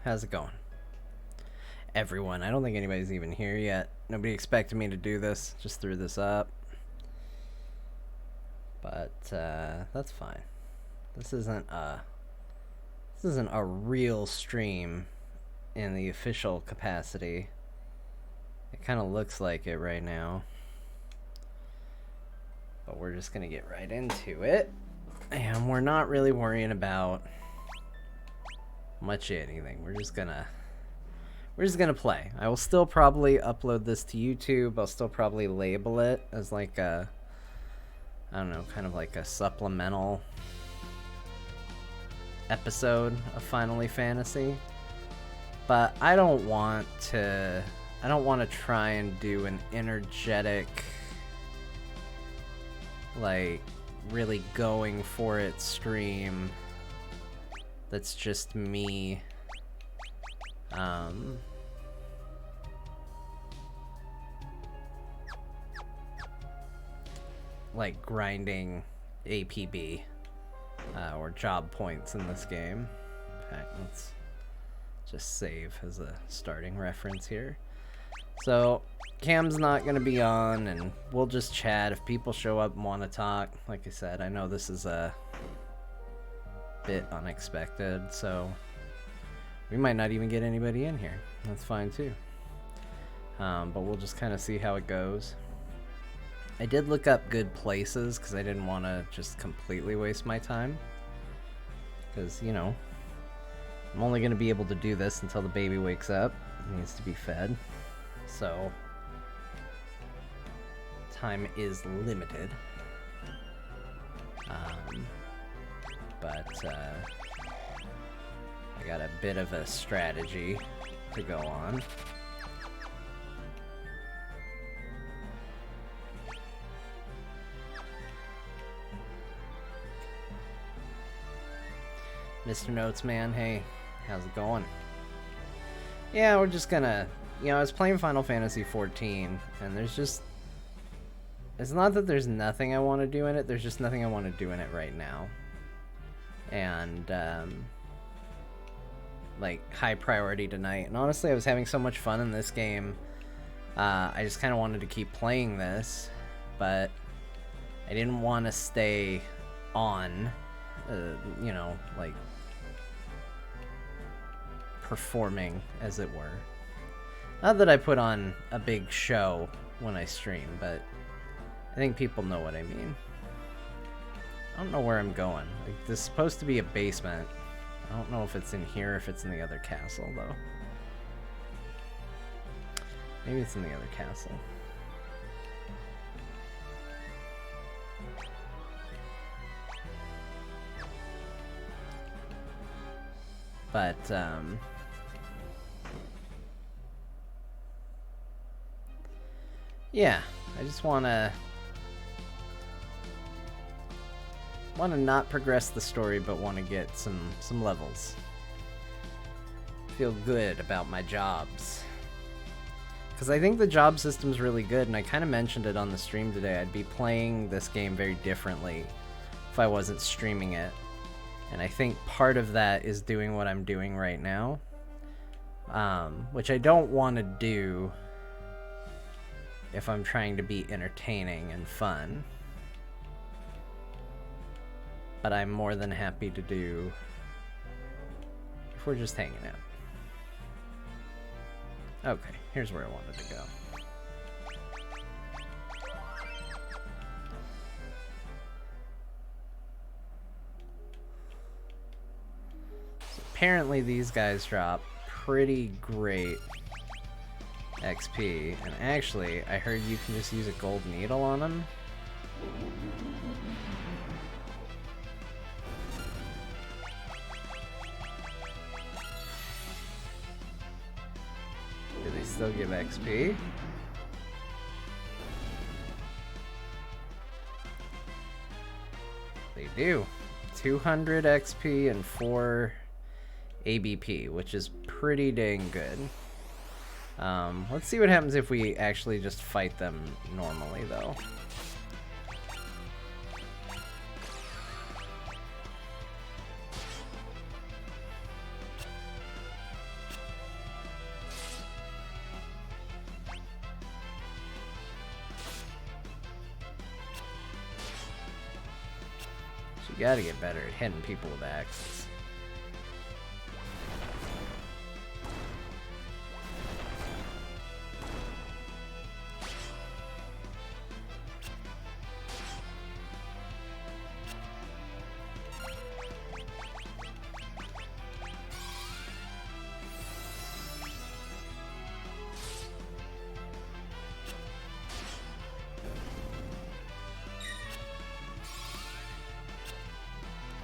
How's it going? Everyone, I don't think anybody's even here yet. Nobody expected me to do this. Just threw this up. But that's fine. This isn't a real stream in the official capacity. It kind of looks like it right now. But we're just gonna get right into it. And we're not really worrying about much anything. We're just gonna play. I will still probably upload this to YouTube. I'll still probably label it as like a, I don't know, kind of like a supplemental episode of Finally Fantasy. But I don't want to try and do an energetic, like, really going for it stream that's just me like grinding APB or job points in this game. Okay, let's just save as a starting reference here. So Cam's not gonna be on, and we'll just chat if people show up and want to talk. Like I said, I know this is a bit unexpected, so we might not even get anybody in here. That's fine too. But we'll just kind of see how it goes. I did look up good places because I didn't want to just completely waste my time. Because, you know, I'm only going to be able to do this until the baby wakes up. It needs to be fed. So, time is limited. But I got a bit of a strategy to go on. Mr. Notes Man, hey, how's it going? Yeah, we're just gonna, you know, I was playing Final Fantasy XIV, and there's just, it's not that there's nothing I want to do in it, there's just nothing I want to do in it right now. And, like, high priority tonight. And honestly, I was having so much fun in this game, I just kind of wanted to keep playing this, but I didn't want to stay on, you know, like, performing, as it were. Not that I put on a big show when I stream, but I think people know what I mean. I don't know where I'm going. Like, this is supposed to be a basement. I don't know if it's in here or if it's in the other castle, though. Maybe it's in the other castle. But, yeah, I just want to not progress the story, but want to get some levels. Feel good about my jobs. Because I think the job system's really good, and I kind of mentioned it on the stream today. I'd be playing this game very differently if I wasn't streaming it. And I think part of that is doing what I'm doing right now. Which I don't want to do if I'm trying to be entertaining and fun. But I'm more than happy to do if we're just hanging out. Okay, here's where I wanted to go. So apparently these guys drop pretty great XP, and actually, I heard you can just use a gold needle on them. Do they still give XP? They do. 200 XP and 4 ABP, which is pretty dang good. Let's see what happens if we actually just fight them normally, though. You gotta get better at hitting people with axes.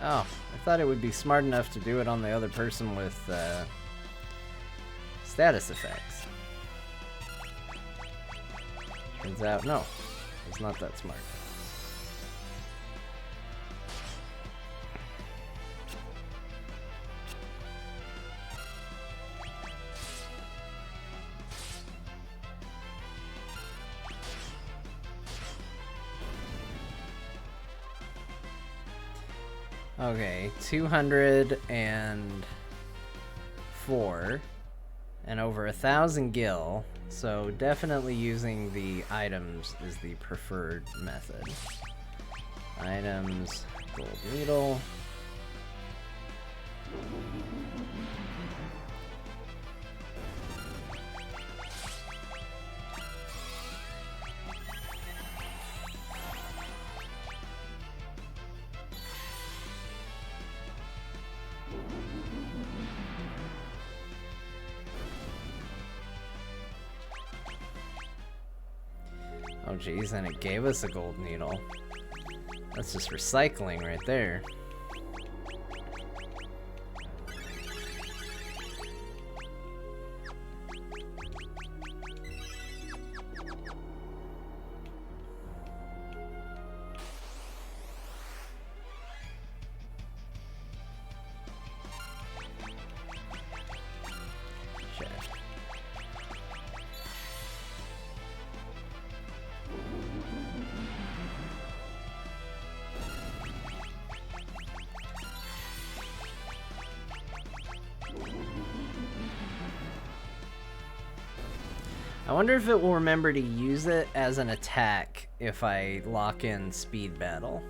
Oh, I thought it would be smart enough to do it on the other person with status effects. Turns out, no, it's not that smart. Okay, 204 and over 1,000 gil, so definitely using the items is the preferred method. Items, gold needle. Oh geez, and it gave us a gold needle. That's just recycling right there. I wonder if it will remember to use it as an attack if I lock in speed battle.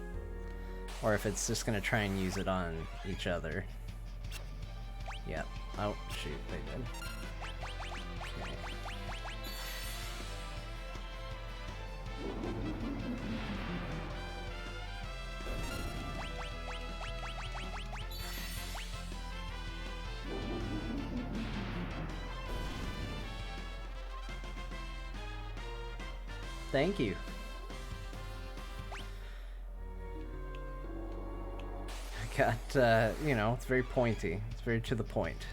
Or if it's just going to try and use it on each other. Yep. Oh, shoot, they did. Okay. Thank you. I got, you know, it's very pointy. It's very to the point.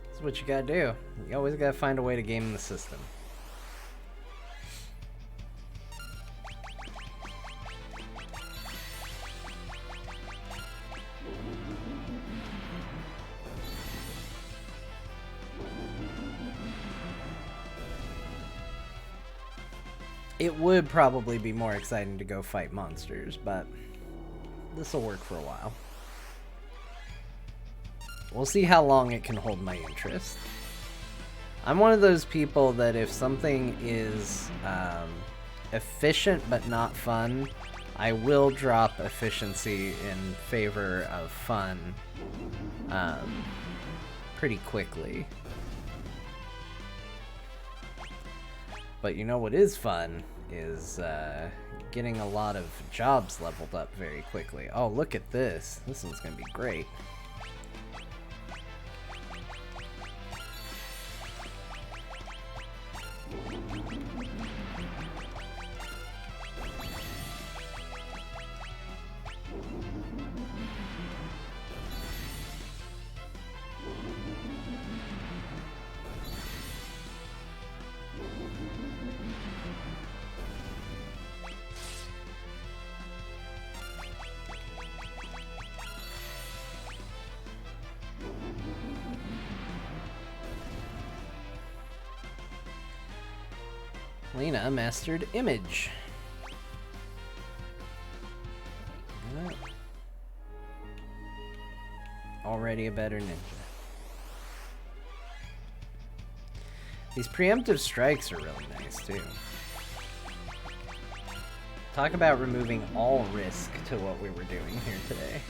That's what you gotta do. You always gotta find a way to game the system. It would probably be more exciting to go fight monsters, but this will work for a while. We'll see how long it can hold my interest. I'm one of those people that if something is efficient but not fun, I will drop efficiency in favor of fun pretty quickly. But you know what is fun is getting a lot of jobs leveled up very quickly. Oh, look at this. This one's going to be great. Lena mastered Image. Already a better ninja. These preemptive strikes are really nice too. Talk about removing all risk to what we were doing here today.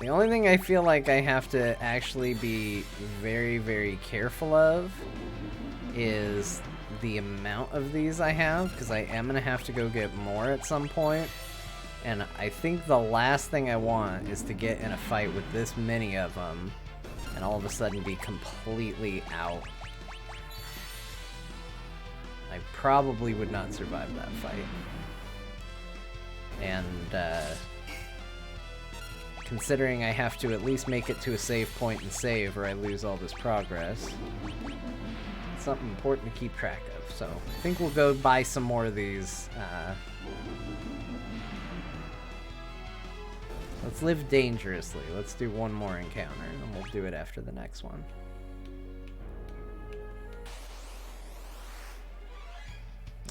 The only thing I feel like I have to actually be very, very careful of is the amount of these I have, because I am going to have to go get more at some point. And I think the last thing I want is to get in a fight with this many of them and all of a sudden be completely out. I probably would not survive that fight. And, considering I have to at least make it to a save point and save or I lose all this progress, it's something important to keep track of. So I think we'll go buy some more of these. Let's live dangerously. Let's do one more encounter and we'll do it after the next one.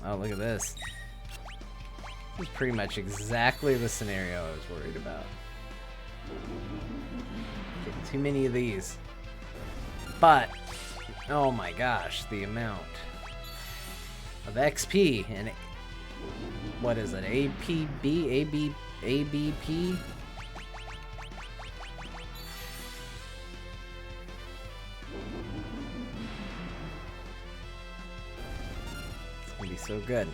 Oh, look at this. This is pretty much exactly the scenario I was worried about. Getting too many of these. But, oh my gosh, the amount of XP and what is it? ABP? It's gonna be so good.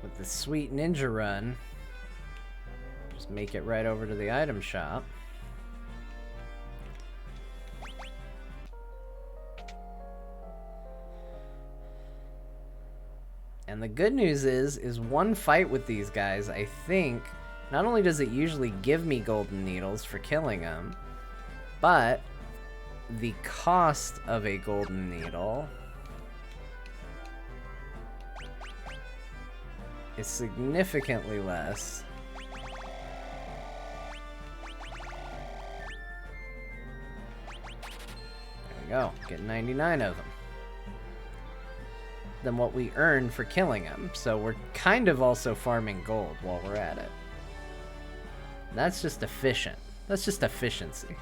With the sweet ninja run, just make it right over to the item shop. And the good news is one fight with these guys, I think, not only does it usually give me golden needles for killing them, but the cost of a golden needle is significantly less. There we go, get 99 of them. Than what we earn for killing them. So we're kind of also farming gold while we're at it. That's just efficient. That's just efficiency.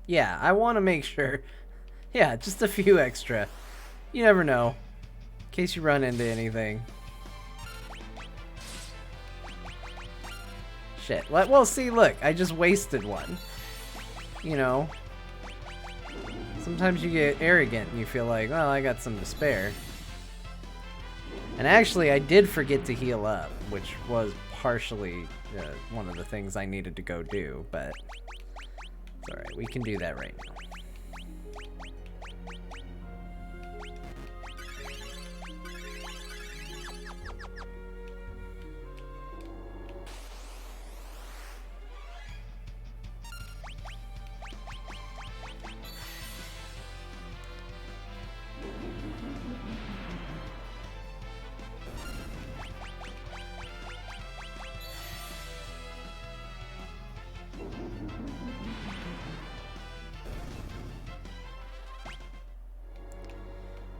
Yeah, I want to make sure. Yeah, just a few extra. You never know. In case you run into anything. Shit. Well, see, look. I just wasted one. You know. Sometimes you get arrogant and you feel like, well, I got some to spare. And actually, I did forget to heal up, which was partially one of the things I needed to go do, but... Alright, we can do that right now.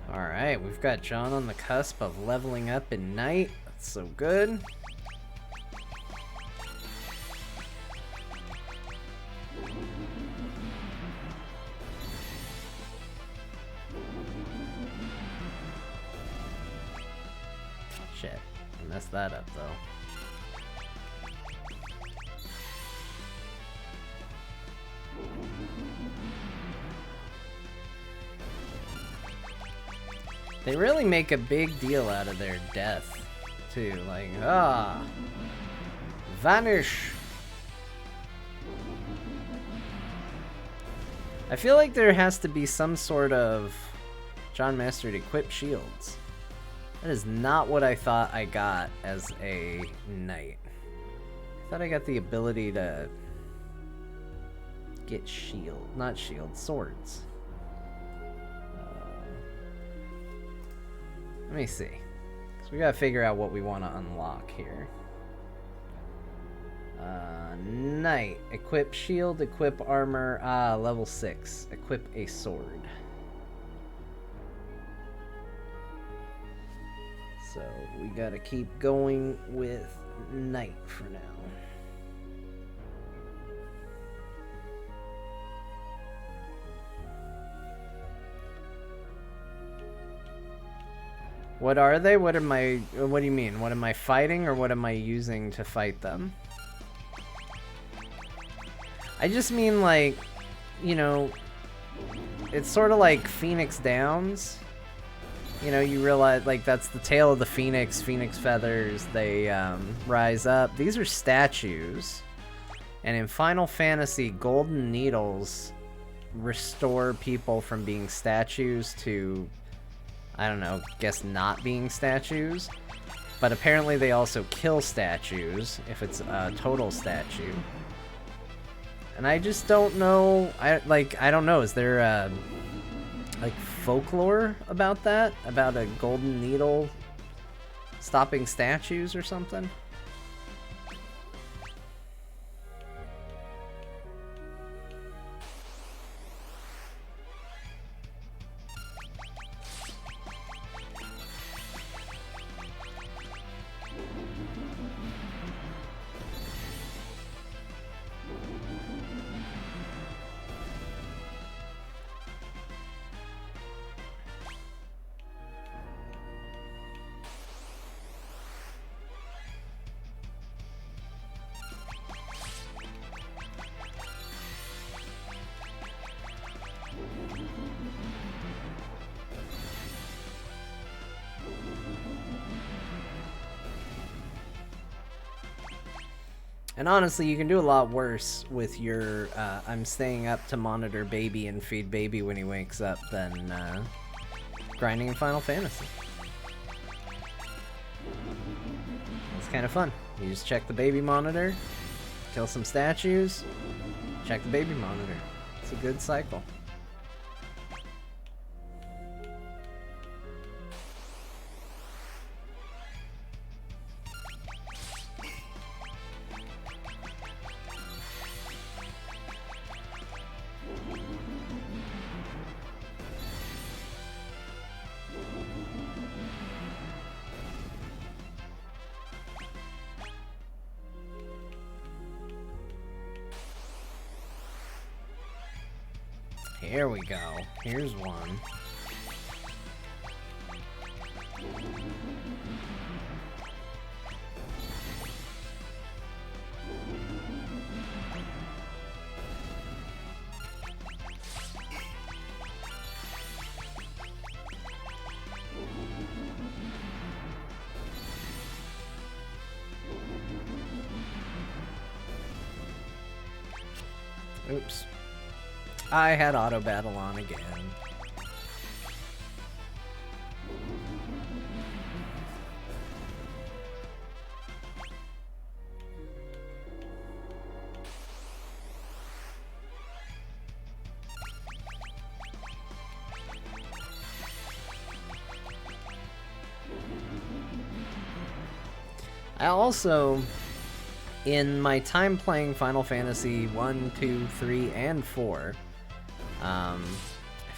Alright, we've got John on the cusp of leveling up in Night. That's so good. Shit, I messed that up though. They really make a big deal out of their death, too. Like, vanish! I feel like there has to be some sort of John Mastered equip shields. That is not what I thought I got as a knight. I thought I got the ability to get swords. Let me see. So we gotta figure out what we want to unlock here. Knight. Equip shield, equip armor. Level 6. Equip a sword. So we gotta keep going with knight for now. What are they? What do you mean? What am I fighting or what am I using to fight them? I just mean, like, you know, it's sort of like Phoenix Downs. You know, you realize, like, that's the tail of the phoenix, phoenix feathers, they rise up. These are statues. And in Final Fantasy, golden needles restore people from being statues to, I don't know, guess not being statues. But apparently they also kill statues if it's a total statue. And I just don't know, I don't know, is there like folklore about that? About a golden needle stopping statues or something? And honestly, you can do a lot worse with your, I'm staying up to monitor baby and feed baby when he wakes up than grinding in Final Fantasy. It's kind of fun. You just check the baby monitor, kill some statues, check the baby monitor. It's a good cycle. Here we go. Here's one. Oops. I had auto battle on again. I also, in my time playing Final Fantasy 1, 2, 3, and 4, I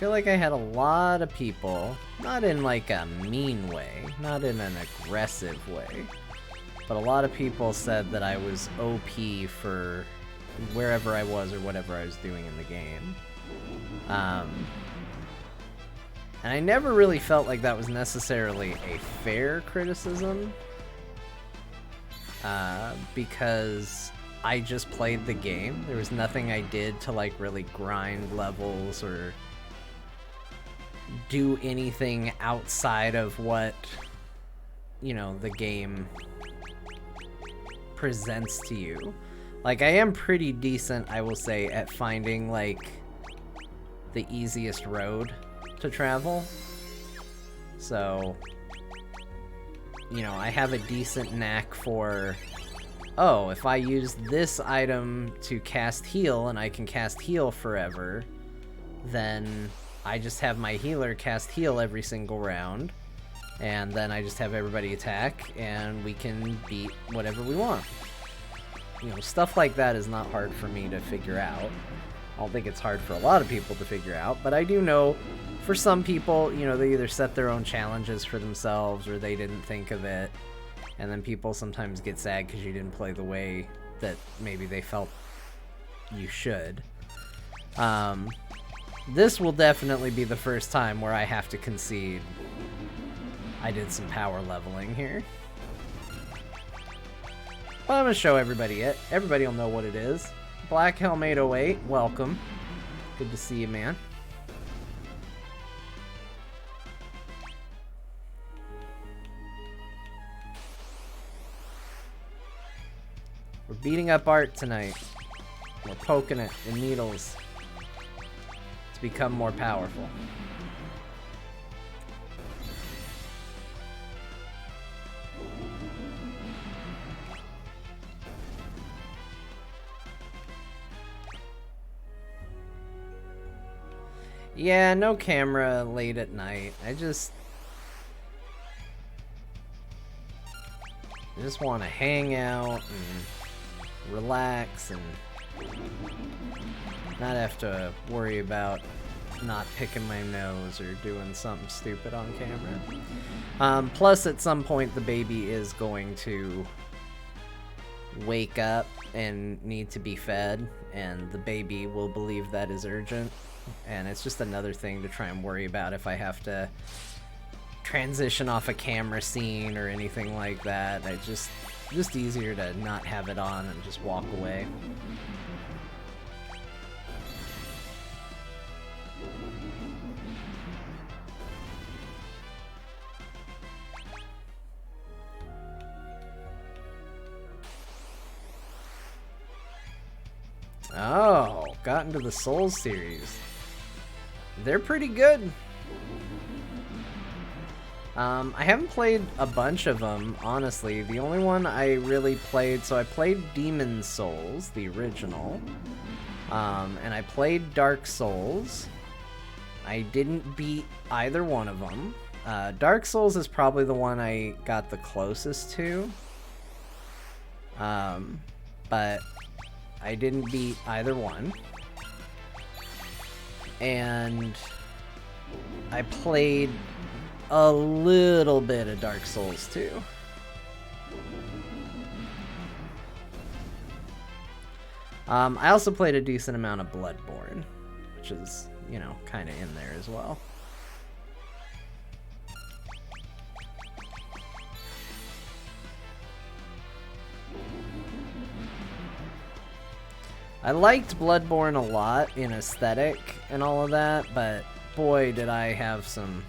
feel like I had a lot of people, not in like a mean way, not in an aggressive way, but a lot of people said that I was OP for wherever I was or whatever I was doing in the game. And I never really felt like that was necessarily a fair criticism, because I just played the game. There was nothing I did to like really grind levels or do anything outside of what, you know, the game presents to you. Like, I am pretty decent, I will say, at finding, like, the easiest road to travel. So, you know, I have a decent knack for, oh, if I use this item to cast heal and I can cast heal forever, then I just have my healer cast heal every single round, and then I just have everybody attack, and we can beat whatever we want. You know, stuff like that is not hard for me to figure out. I don't think it's hard for a lot of people to figure out, but I do know for some people, you know, they either set their own challenges for themselves or they didn't think of it, and then people sometimes get sad because you didn't play the way that maybe they felt you should. This will definitely be the first time where I have to concede I did some power leveling here. But I'm going to show everybody it. Everybody will know what it is. Black Helm 808, welcome. Good to see you, man. We're beating up Art tonight. We're poking it in needles to become more powerful. Yeah, no camera late at night. I just want to hang out and relax and not have to worry about not picking my nose or doing something stupid on camera. Plus, at some point, the baby is going to wake up and need to be fed, and the baby will believe that is urgent. And it's just another thing to try and worry about if I have to transition off a camera scene or anything like that. Just easier to not have it on and just walk away. Oh, got into the Souls series. They're pretty good. I haven't played a bunch of them, honestly. The only one I really played, so I played Demon's Souls, the original, and I played Dark Souls. I didn't beat either one of them. Dark Souls is probably the one I got the closest to, but I didn't beat either one. And I played a little bit of Dark Souls 2. I also played a decent amount of Bloodborne, which is, you know, kind of in there as well. I liked Bloodborne a lot in aesthetic and all of that, but boy did I have some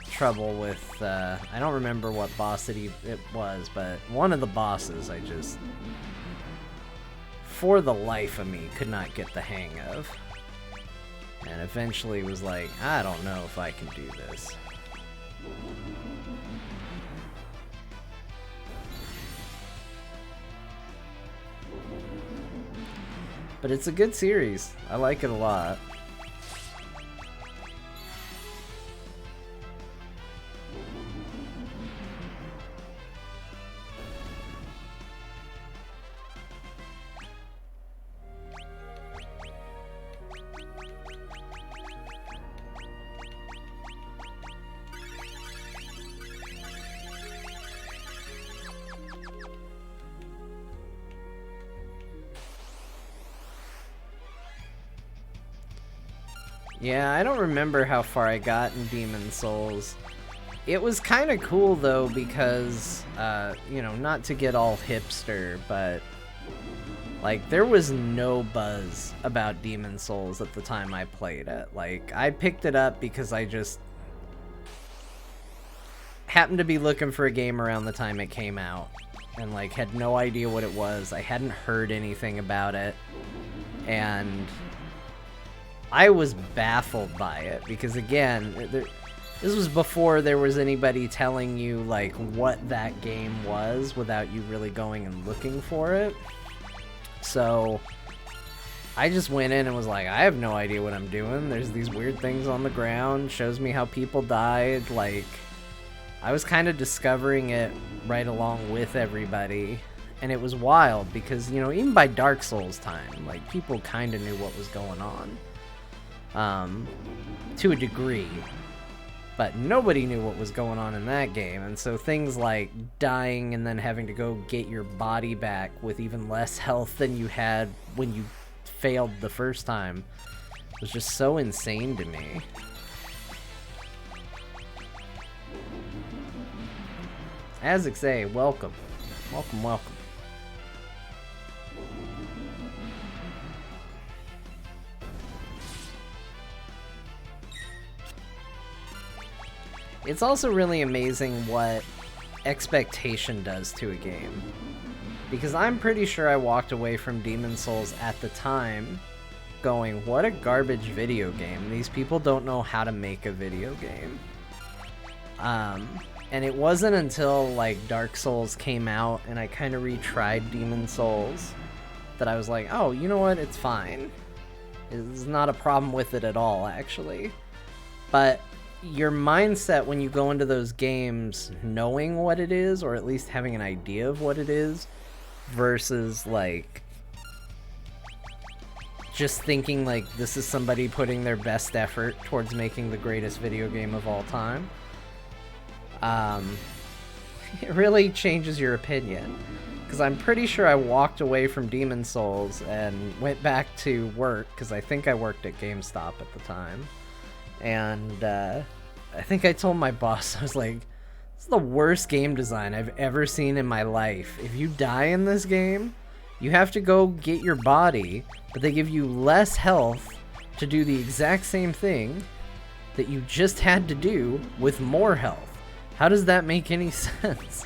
trouble with, I don't remember what boss it was, but one of the bosses I just, for the life of me, could not get the hang of. And eventually was like, I don't know if I can do this. But it's a good series. I like it a lot. Yeah, I don't remember how far I got in Demon's Souls. It was kind of cool, though, because, you know, not to get all hipster, but Like, there was no buzz about Demon's Souls at the time I played it. Like, I picked it up because I just happened to be looking for a game around the time it came out. And, like, had no idea what it was. I hadn't heard anything about it. And I was baffled by it. Because, again, this was before there was anybody telling you, like, what that game was without you really going and looking for it. So I just went in and was like, I have no idea what I'm doing. There's these weird things on the ground, shows me how people died. Like, I was kind of discovering it right along with everybody. And it was wild because, you know, even by Dark Souls time, like, people kind of knew what was going on. To a degree. But nobody knew what was going on in that game, and so things like dying and then having to go get your body back with even less health than you had when you failed the first time was just so insane to me. Azixay, welcome. Welcome, welcome. It's also really amazing what expectation does to a game. Because I'm pretty sure I walked away from Demon's Souls at the time going, what a garbage video game. These people don't know how to make a video game. And it wasn't until, like, Dark Souls came out and I kind of retried Demon's Souls that I was like, oh, you know what? It's fine. There's not a problem with it at all, actually. But your mindset when you go into those games knowing what it is, or at least having an idea of what it is, versus, like, just thinking, like, this is somebody putting their best effort towards making the greatest video game of all time, it really changes your opinion. Because I'm pretty sure I walked away from Demon's Souls and went back to work, because I think I worked at GameStop at the time. And I think I told my boss, I was like, this is the worst game design I've ever seen in my life. If you die in this game, you have to go get your body, but they give you less health to do the exact same thing that you just had to do with more health. How does that make any sense?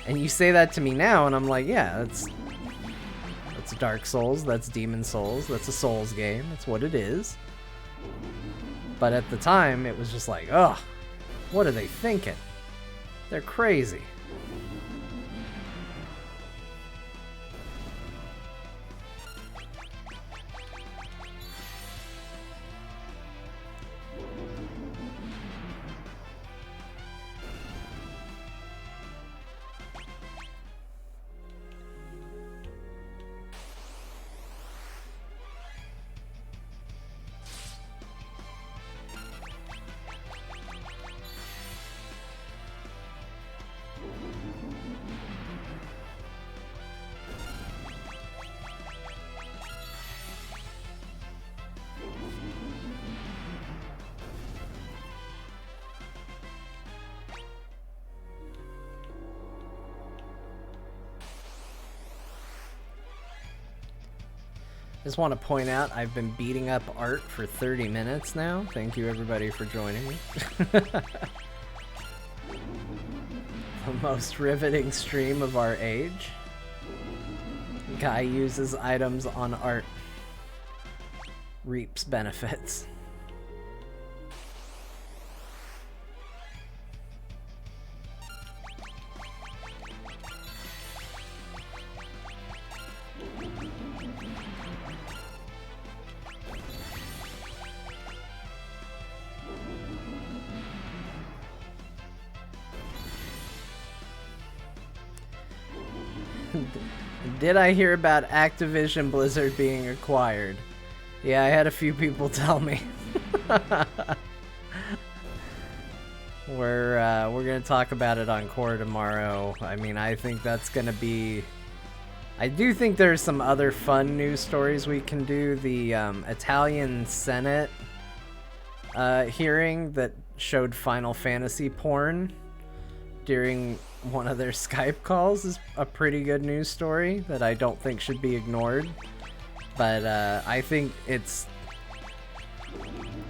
And you say that to me now, and I'm like, yeah, that's Dark Souls, that's Demon's Souls, that's a Souls game, that's what it is. But at the time, it was just like, ugh, what are they thinking? They're crazy. Just want to point out, I've been beating up Art for 30 minutes now. Thank you, everybody, for joining me. The most riveting stream of our age. Guy uses items on Art. Reaps benefits. Did I hear about Activision Blizzard being acquired? Yeah, I had a few people tell me. We're gonna talk about it on Core tomorrow. I mean, I think that's gonna be... I do think there's some other fun news stories we can do. The Italian Senate hearing that showed Final Fantasy porn during one of their Skype calls is a pretty good news story that I don't think should be ignored. But I think it's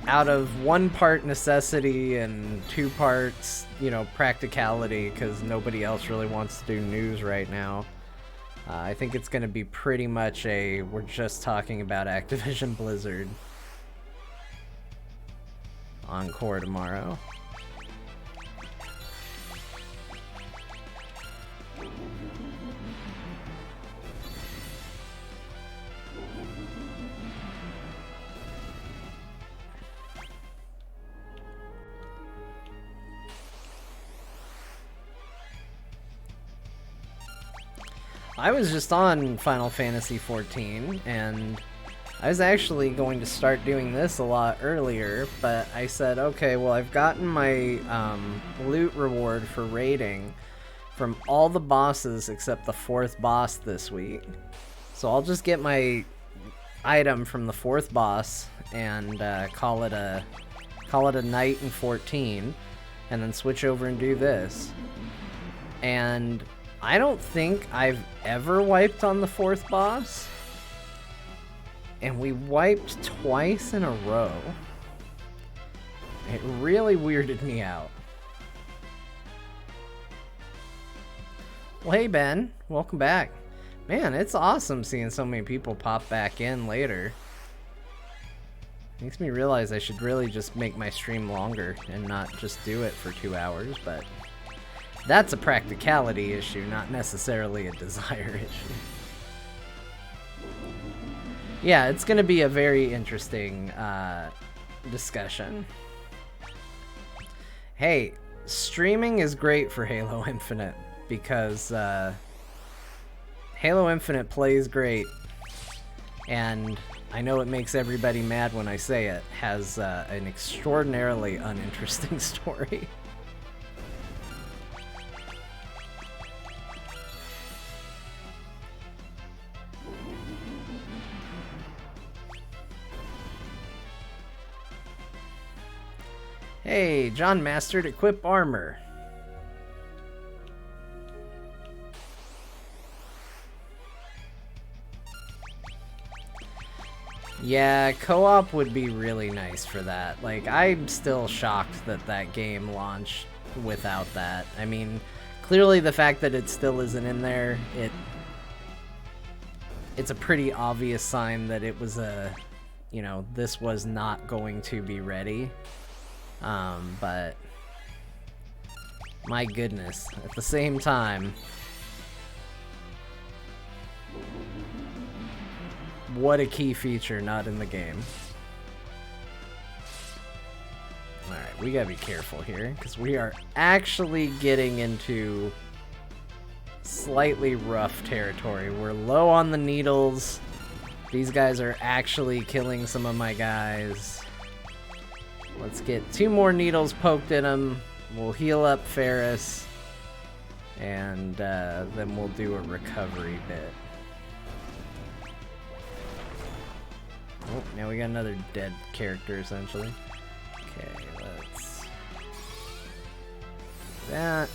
out of 1 part necessity and 2 parts, you know, practicality, because nobody else really wants to do news right now. I think it's going to be pretty much a, we're just talking about Activision Blizzard encore tomorrow. I was just on Final Fantasy XIV, and I was actually going to start doing this a lot earlier, but I said, okay, well, I've gotten my loot reward for raiding from all the bosses except the 4th boss this week. So I'll just get my item from the 4th boss and call it a night in 14, and then switch over and do this. And I don't think I've ever wiped on the 4th boss. And we wiped twice in a row. It really weirded me out. Well, hey Ben, welcome back. Man, it's awesome seeing so many people pop back in later. Makes me realize I should really just make my stream longer and not just do it for 2 hours, but that's a practicality issue, not necessarily a desire issue. Yeah, it's going to be a very interesting discussion. Hey, streaming is great for Halo Infinite because Halo Infinite plays great, and I know it makes everybody mad when I say it, has an extraordinarily uninteresting story. Hey, John Mastered Equip Armor. Yeah, co-op would be really nice for that. Like, I'm still shocked that that game launched without that. I mean, clearly the fact that it still isn't in there, it's a pretty obvious sign that it was you know, this was not going to be ready. But my goodness, at the same time, what a key feature not in the game. Alright, we gotta be careful here, because we are actually getting into slightly rough territory. We're low on the needles. These guys are actually killing some of my guys. Let's get 2 more needles poked in him. We'll heal up Ferris. And then we'll do a recovery bit. Oh, now we got another dead character, essentially. Okay, let's do that.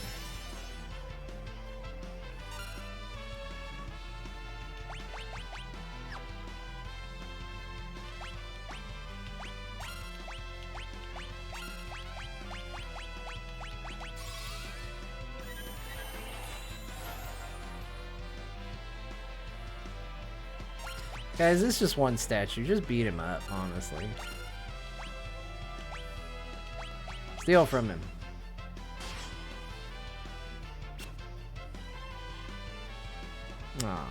Guys, this is just one statue. Just beat him up, honestly. Steal from him. Aww.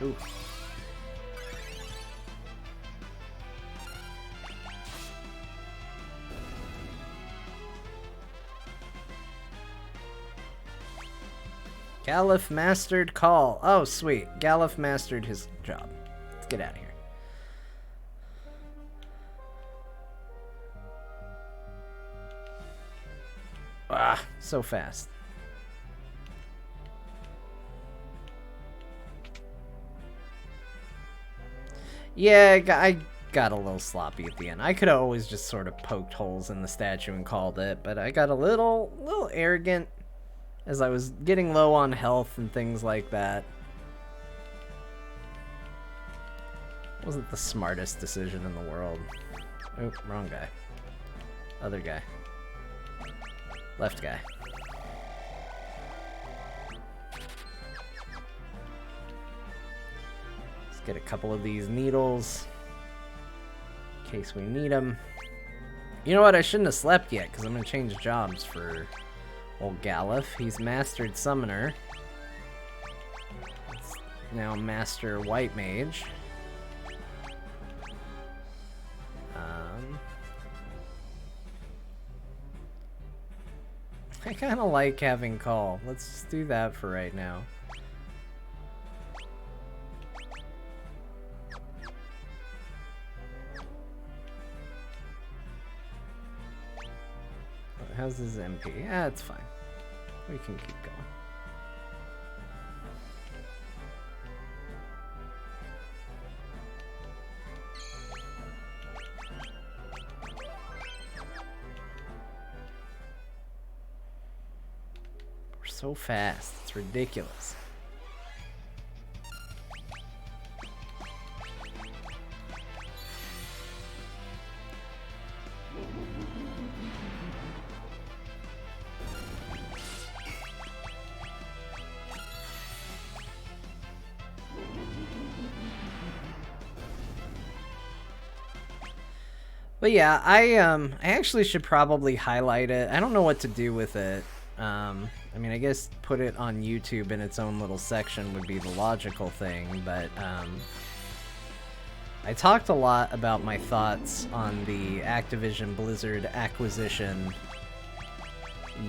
Ooh. Galuf mastered call. Oh, sweet. Galuf mastered his job. Let's get out of here. Ah, so fast. Yeah, I got a little sloppy at the end. I could have always just sort of poked holes in the statue and called it, but I got a little arrogant as I was getting low on health and things like that. Wasn't the smartest decision in the world. Oh, wrong guy. Other guy. Left guy. Let's get a couple of these needles in case we need them. You know what? I shouldn't have slept yet because I'm going to change jobs for old Galuf. He's Mastered Summoner. It's now Master White Mage. I kind of like having Call. Let's just do that for right now. How's his MP? Yeah, it's fine. We can keep going. We're so fast. It's ridiculous. But yeah, I actually should probably highlight it. I don't know what to do with it. I mean, I guess put it on YouTube in its own little section would be the logical thing, but I talked a lot about my thoughts on the Activision Blizzard acquisition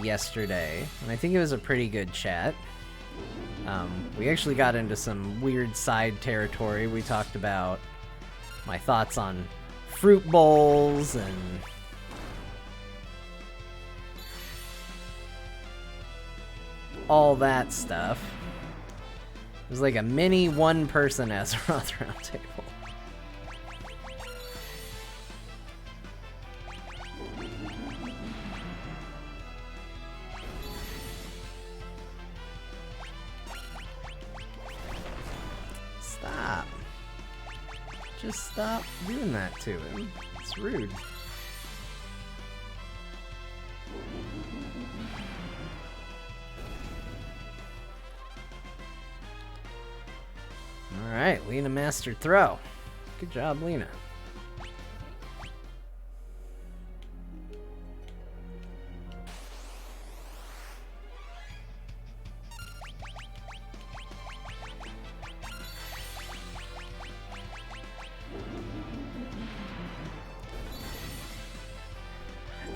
yesterday, and I think it was a pretty good chat. We actually got into some weird side territory. We talked about my thoughts on fruit bowls and all that stuff. It was like a mini one-person Azeroth roundtable. Stop. Just stop doing that to him. It's rude. Alright, Lina mastered throw. Good job, Lina.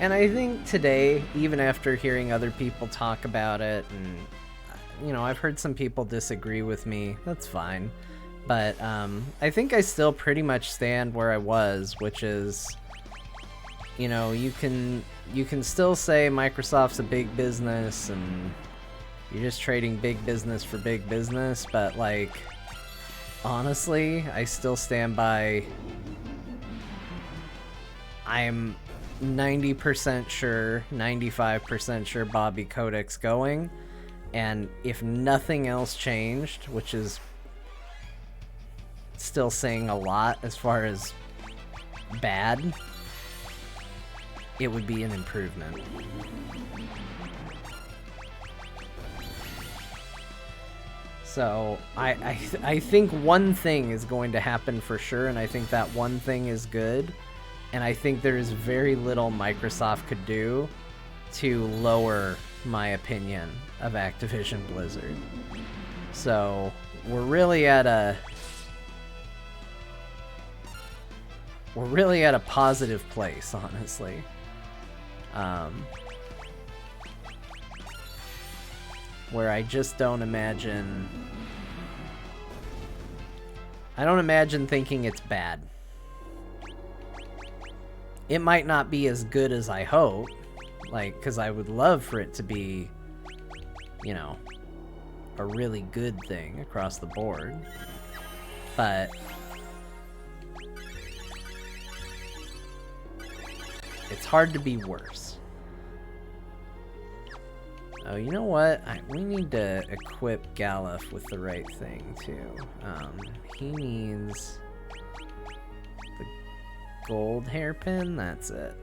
And I think today, even after hearing other people talk about it, and, you know, I've heard some people disagree with me, that's fine. But I think I still pretty much stand where I was, which is, you know, you can still say Microsoft's a big business and you're just trading big business for big business, but, like, honestly, I still stand by, I'm 90% sure, 95% sure Bobby Kotick's going, and if nothing else changed, which is still saying a lot as far as bad, it would be an improvement. So I think one thing is going to happen for sure, and I think that one thing is good. And I think there's very little Microsoft could do to lower my opinion of Activision Blizzard. So we're really at a positive place, honestly. Where I just don't imagine... I don't imagine thinking it's bad. It might not be as good as I hope, like, because I would love for it to be, you know, a really good thing across the board. But it's hard to be worse. Oh, you know what? We need to equip Galuf with the right thing, too. He needs the gold hairpin. That's it.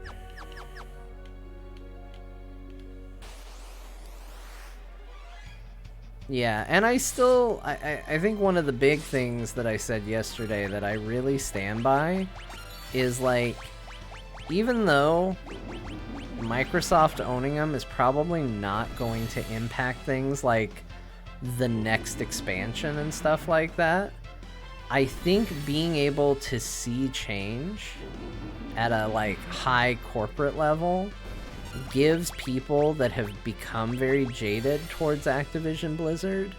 Yeah, and I think one of the big things that I said yesterday that I really stand by is, like, even though Microsoft owning them is probably not going to impact things like the next expansion and stuff like that, I think being able to see change at a, like, high corporate level gives people that have become very jaded towards Activision Blizzard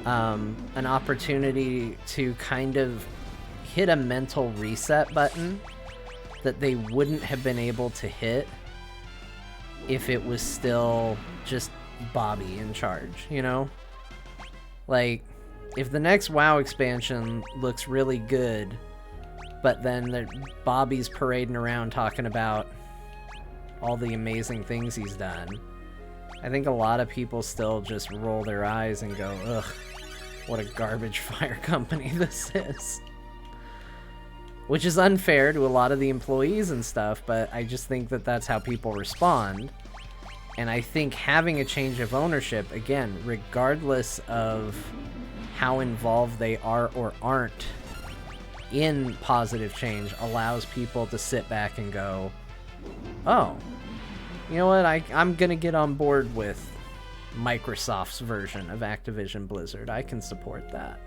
an opportunity to kind of hit a mental reset button that they wouldn't have been able to hit if it was still just Bobby in charge, you know? Like, if the next WoW expansion looks really good, but then Bobby's parading around talking about all the amazing things he's done, I think a lot of people still just roll their eyes and go, ugh, what a garbage fire company this is. Which is unfair to a lot of the employees and stuff, but I just think that that's how people respond. And I think having a change of ownership, again, regardless of how involved they are or aren't in positive change, allows people to sit back and go, oh, you know what, I'm going to get on board with Microsoft's version of Activision Blizzard. I can support that.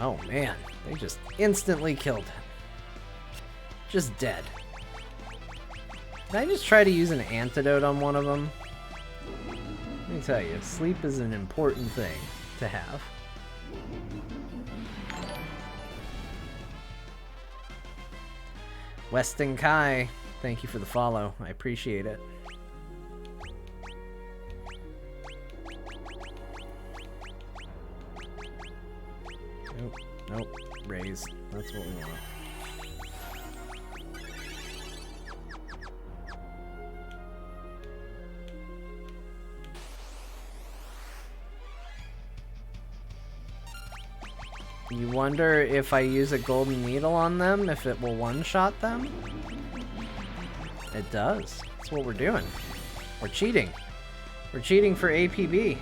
Oh man, they just instantly killed him. Just dead. Did I just try to use an antidote on one of them? Let me tell you, sleep is an important thing to have. Weston Kai, thank you for the follow. I appreciate it. Nope, nope, raise. That's what we want. You wonder if I use a golden needle on them, if it will one-shot them? It does. That's what we're doing. We're cheating. We're cheating for APB.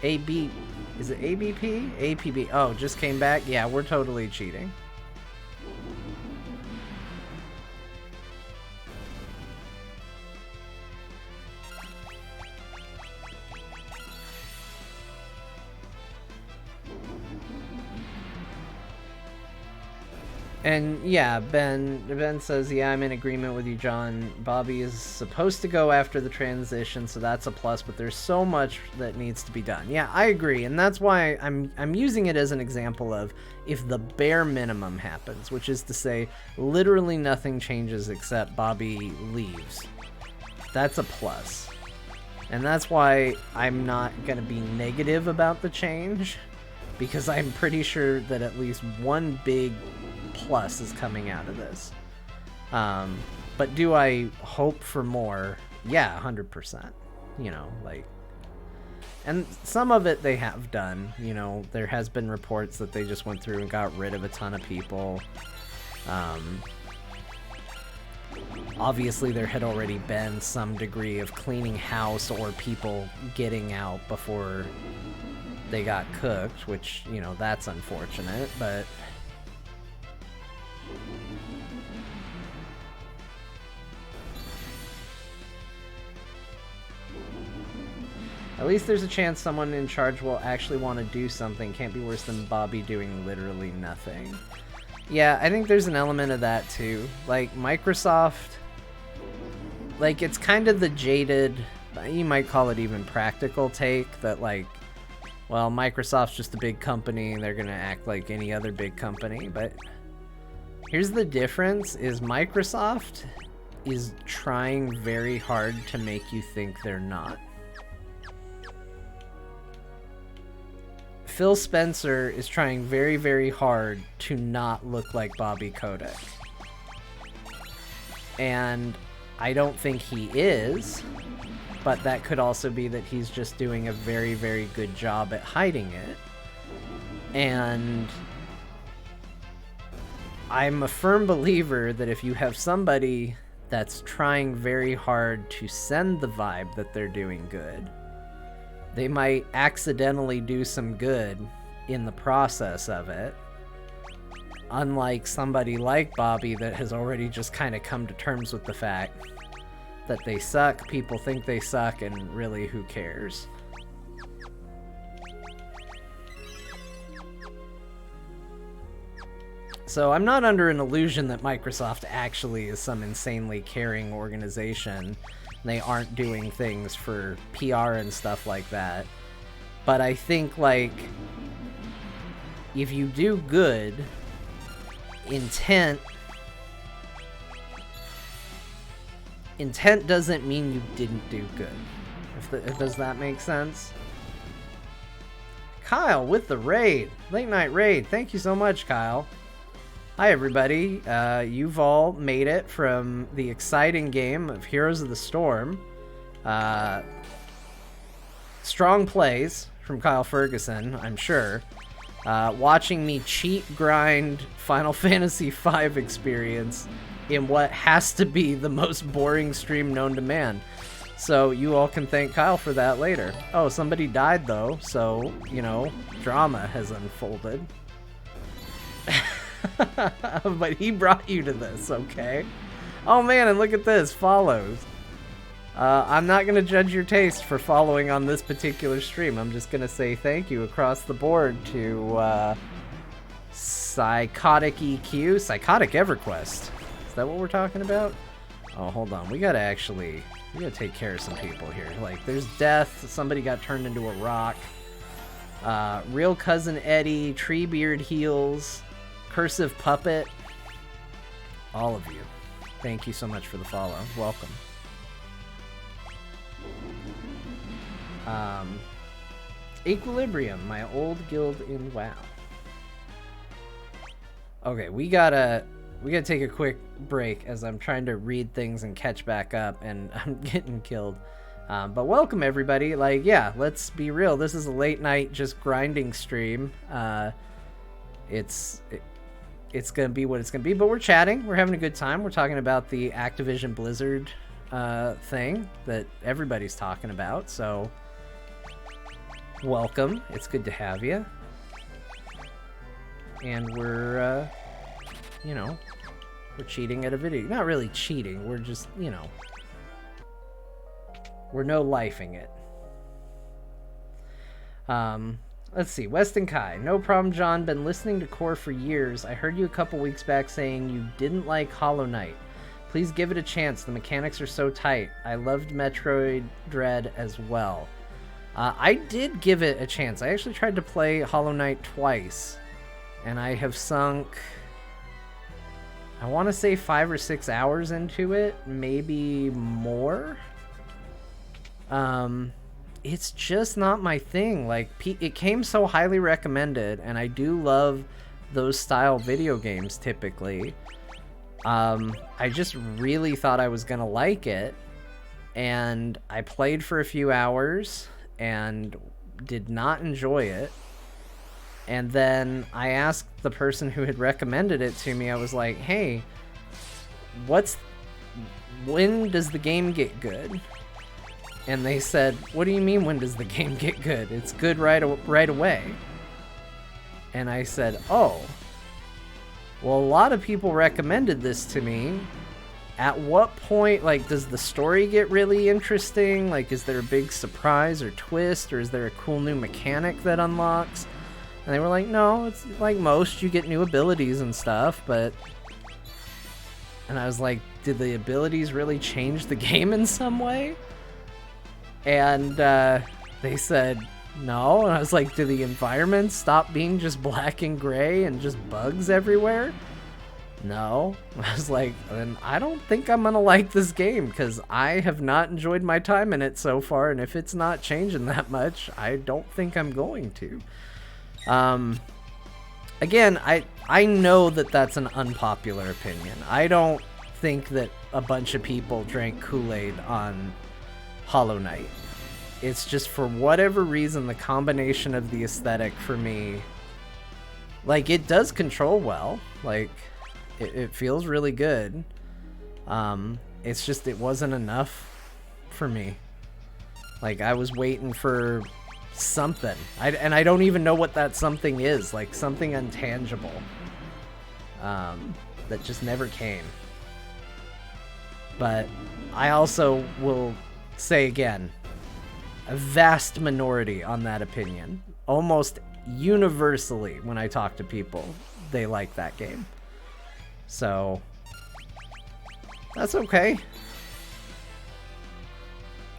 AB... Is it ABP? APB. Oh, just came back? Yeah, we're totally cheating. And yeah, Ben says, yeah, I'm in agreement with you, John. Bobby is supposed to go after the transition, so that's a plus, but there's so much that needs to be done. Yeah, I agree, and that's why I'm using it as an example of if the bare minimum happens, which is to say literally nothing changes except Bobby leaves. That's a plus. And that's why I'm not going to be negative about the change, because I'm pretty sure that at least one big plus is coming out of this. But do I hope for more? Yeah, 100%. You know, like, and some of it they have done. You know, there has been reports that they just went through and got rid of a ton of people. Obviously there had already been some degree of cleaning house or people getting out before they got cooked, which, you know, that's unfortunate, but at least there's a chance someone in charge will actually want to do something. Can't be worse than Bobby doing literally nothing. Yeah, I think there's an element of that too. Like, Microsoft, like, it's kind of the jaded, you might call it even practical take that, like, well, Microsoft's just a big company and they're gonna act like any other big company. But here's the difference, is Microsoft is trying very hard to make you think they're not. Phil Spencer is trying very, very hard to not look like Bobby Kotick. And I don't think he is, but that could also be that he's just doing a very, very good job at hiding it. And I'm a firm believer that if you have somebody that's trying very hard to send the vibe that they're doing good, they might accidentally do some good in the process of it. Unlike somebody like Bobby that has already just kind of come to terms with the fact that they suck, people think they suck, and really, who cares? So I'm not under an illusion that Microsoft actually is some insanely caring organization. They aren't doing things for PR and stuff like that. But I think, like, if you do good, intent doesn't mean you didn't do good. Does that make sense? Kyle with the raid. Late night raid. Thank you so much, Kyle. Hi, everybody. You've all made it from the exciting game of Heroes of the Storm. Strong plays from Kyle Ferguson, I'm sure. Watching me cheat grind Final Fantasy V experience in what has to be the most boring stream known to man. So you all can thank Kyle for that later. Oh, somebody died though, so, you know, drama has unfolded. But he brought you to this, okay? Oh man, and look at this, follows. I'm not going to judge your taste for following on this particular stream. I'm just going to say thank you across the board to Psychotic EQ, Psychotic EverQuest. Is that what we're talking about? Oh, hold on. We gotta take care of some people here. Like, there's death. Somebody got turned into a rock. Real Cousin Eddie, Treebeard Heals, Cursive Puppet. All of you. Thank you so much for the follow. Welcome. Equilibrium, my old guild in WoW. Okay, we gotta take a quick break as I'm trying to read things and catch back up, and I'm getting killed. But welcome everybody. Like, yeah, let's be real. This is a late night just grinding stream. It's gonna be what it's gonna be. But we're chatting. We're having a good time. We're talking about the Activision Blizzard thing that everybody's talking about. So welcome. It's good to have you. And we're we're cheating at a video. Not really cheating. We're just, we're no-lifing it. Let's see. Weston Kai. No problem, John. Been listening to Core for years. I heard you a couple weeks back saying you didn't like Hollow Knight. Please give it a chance. The mechanics are so tight. I loved Metroid Dread as well. I did give it a chance. I actually tried to play Hollow Knight twice. And I have sunk, I want to say 5 or 6 hours into it. Maybe more. It's just not my thing. Like, it came so highly recommended, and I do love those style video games typically. I just really thought I was gonna like it, and I played for a few hours and did not enjoy it. And then I asked the person who had recommended it to me, I was like, hey, when does the game get good? And they said, what do you mean, when does the game get good? It's good right away. And I said, oh, well, a lot of people recommended this to me. At what point, like, does the story get really interesting? Like, is there a big surprise or twist, or is there a cool new mechanic that unlocks? And they were like, no, it's like most, you get new abilities and stuff, but... And I was like, did the abilities really change the game in some way? And they said, no. And I was like, do the environments stop being just black and gray and just bugs everywhere? No. I was like, then I don't think I'm gonna like this game, because I have not enjoyed my time in it so far, and if it's not changing that much, I don't think I'm going to. Again, I know that that's an unpopular opinion. I don't think that a bunch of people drank Kool-Aid on Hollow Knight. It's just, for whatever reason, the combination of the aesthetic for me, like, it does control well. Like, it feels really good. It's just, it wasn't enough for me. Like, I was waiting for something. And I don't even know what that something is. Like, something intangible. That just never came. But I also will say again, a vast minority on that opinion. Almost universally, when I talk to people, they like that game. So, that's okay.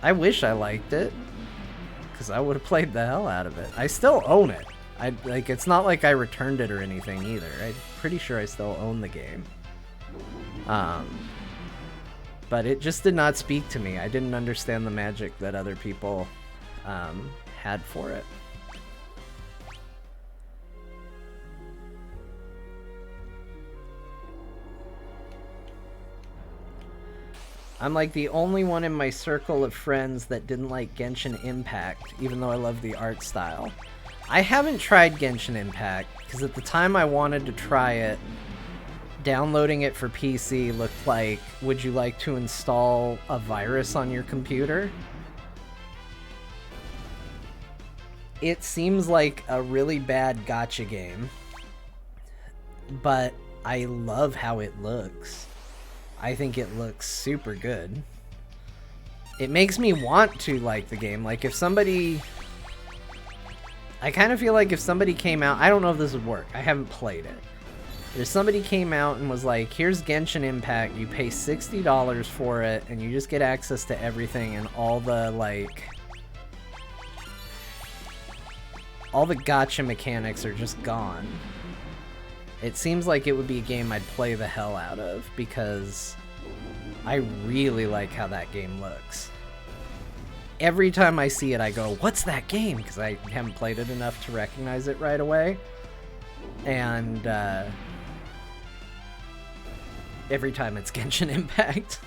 I wish I liked it, because I would have played the hell out of it. I still own it. Like, it's not like I returned it or anything either. I'm pretty sure I still own the game. But it just did not speak to me. I didn't understand the magic that other people had for it. I'm like the only one in my circle of friends that didn't like Genshin Impact, even though I love the art style. I haven't tried Genshin Impact, because at the time I wanted to try it, downloading it for PC looked like, would you like to install a virus on your computer? It seems like a really bad gacha game, but I love how it looks. I think it looks super good. It makes me want to like the game. Like, if somebody... I kind of feel like if somebody came out... I don't know if this would work. I haven't played it. If somebody came out and was like, here's Genshin Impact, you pay $60 for it, and you just get access to everything, and all the, like... all the gacha mechanics are just gone. It seems like it would be a game I'd play the hell out of, because I really like how that game looks. Every time I see it, I go, what's that game? Because I haven't played it enough to recognize it right away. And, every time it's Genshin Impact.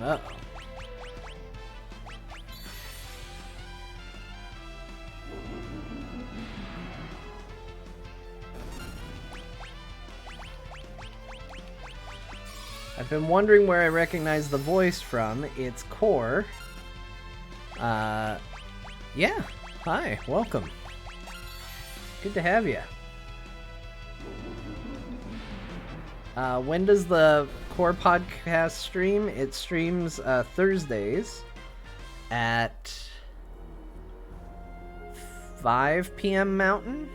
Uh-oh. I've been wondering where I recognize the voice from. It's Core. Yeah. Hi, welcome. Good to have you. When does the Core podcast stream? It streams Thursdays at 5 p.m. Mountain.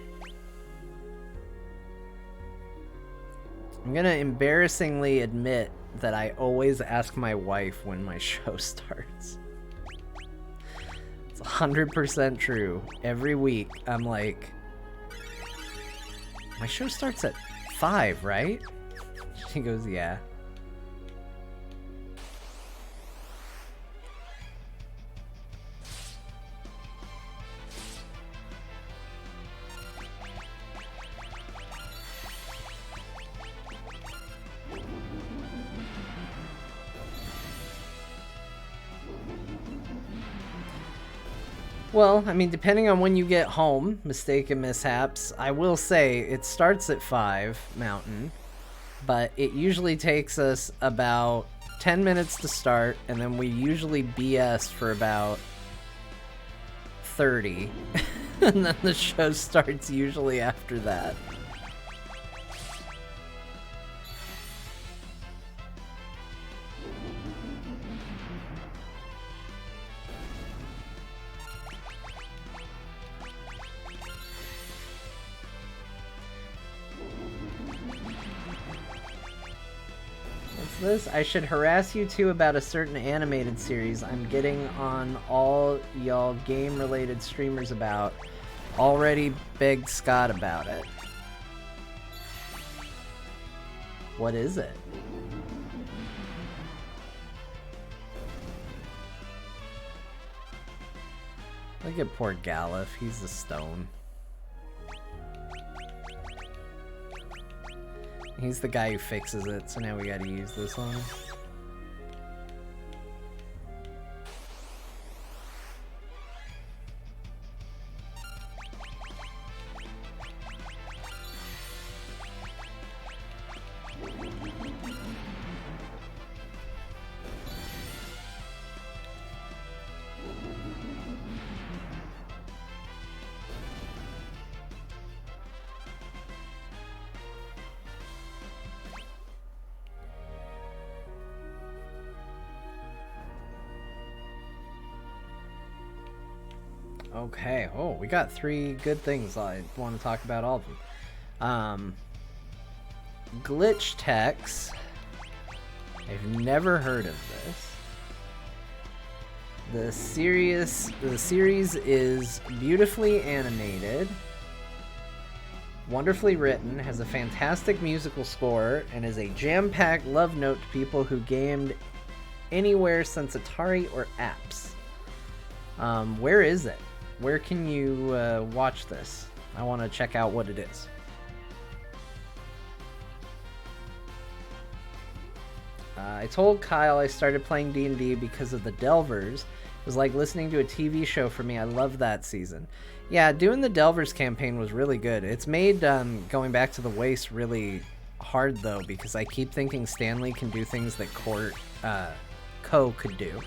I'm gonna embarrassingly admit that I always ask my wife when my show starts. It's 100% true. Every week, I'm like, my show starts at 5, right? She goes, yeah. Well, I mean, depending on when you get home, mistaken mishaps, I will say it starts at 5 Mountain, but it usually takes us about 10 minutes to start, and then we usually BS for about 30, and then the show starts usually after that. this? I should harass you too about a certain animated series I'm getting on all y'all game-related streamers about. Already begged Scott about it. What is it? Look at poor Galif, he's a stone. He's the guy who fixes it, so now we gotta use this one. Okay, oh, we got 3 good things. I want to talk about all of them. Glitch Tex. I've never heard of this. The series is beautifully animated, wonderfully written, has a fantastic musical score, and is a jam-packed love note to people who gamed anywhere since Atari or apps. Where is it? Where can you watch this? I want to check out what it is. I told Kyle I started playing D&D because of the Delvers. It was like listening to a TV show for me. I loved that season. Yeah, doing the Delvers campaign was really good. It's made going back to the Waste really hard, though, because I keep thinking Stanley can do things that Co could do.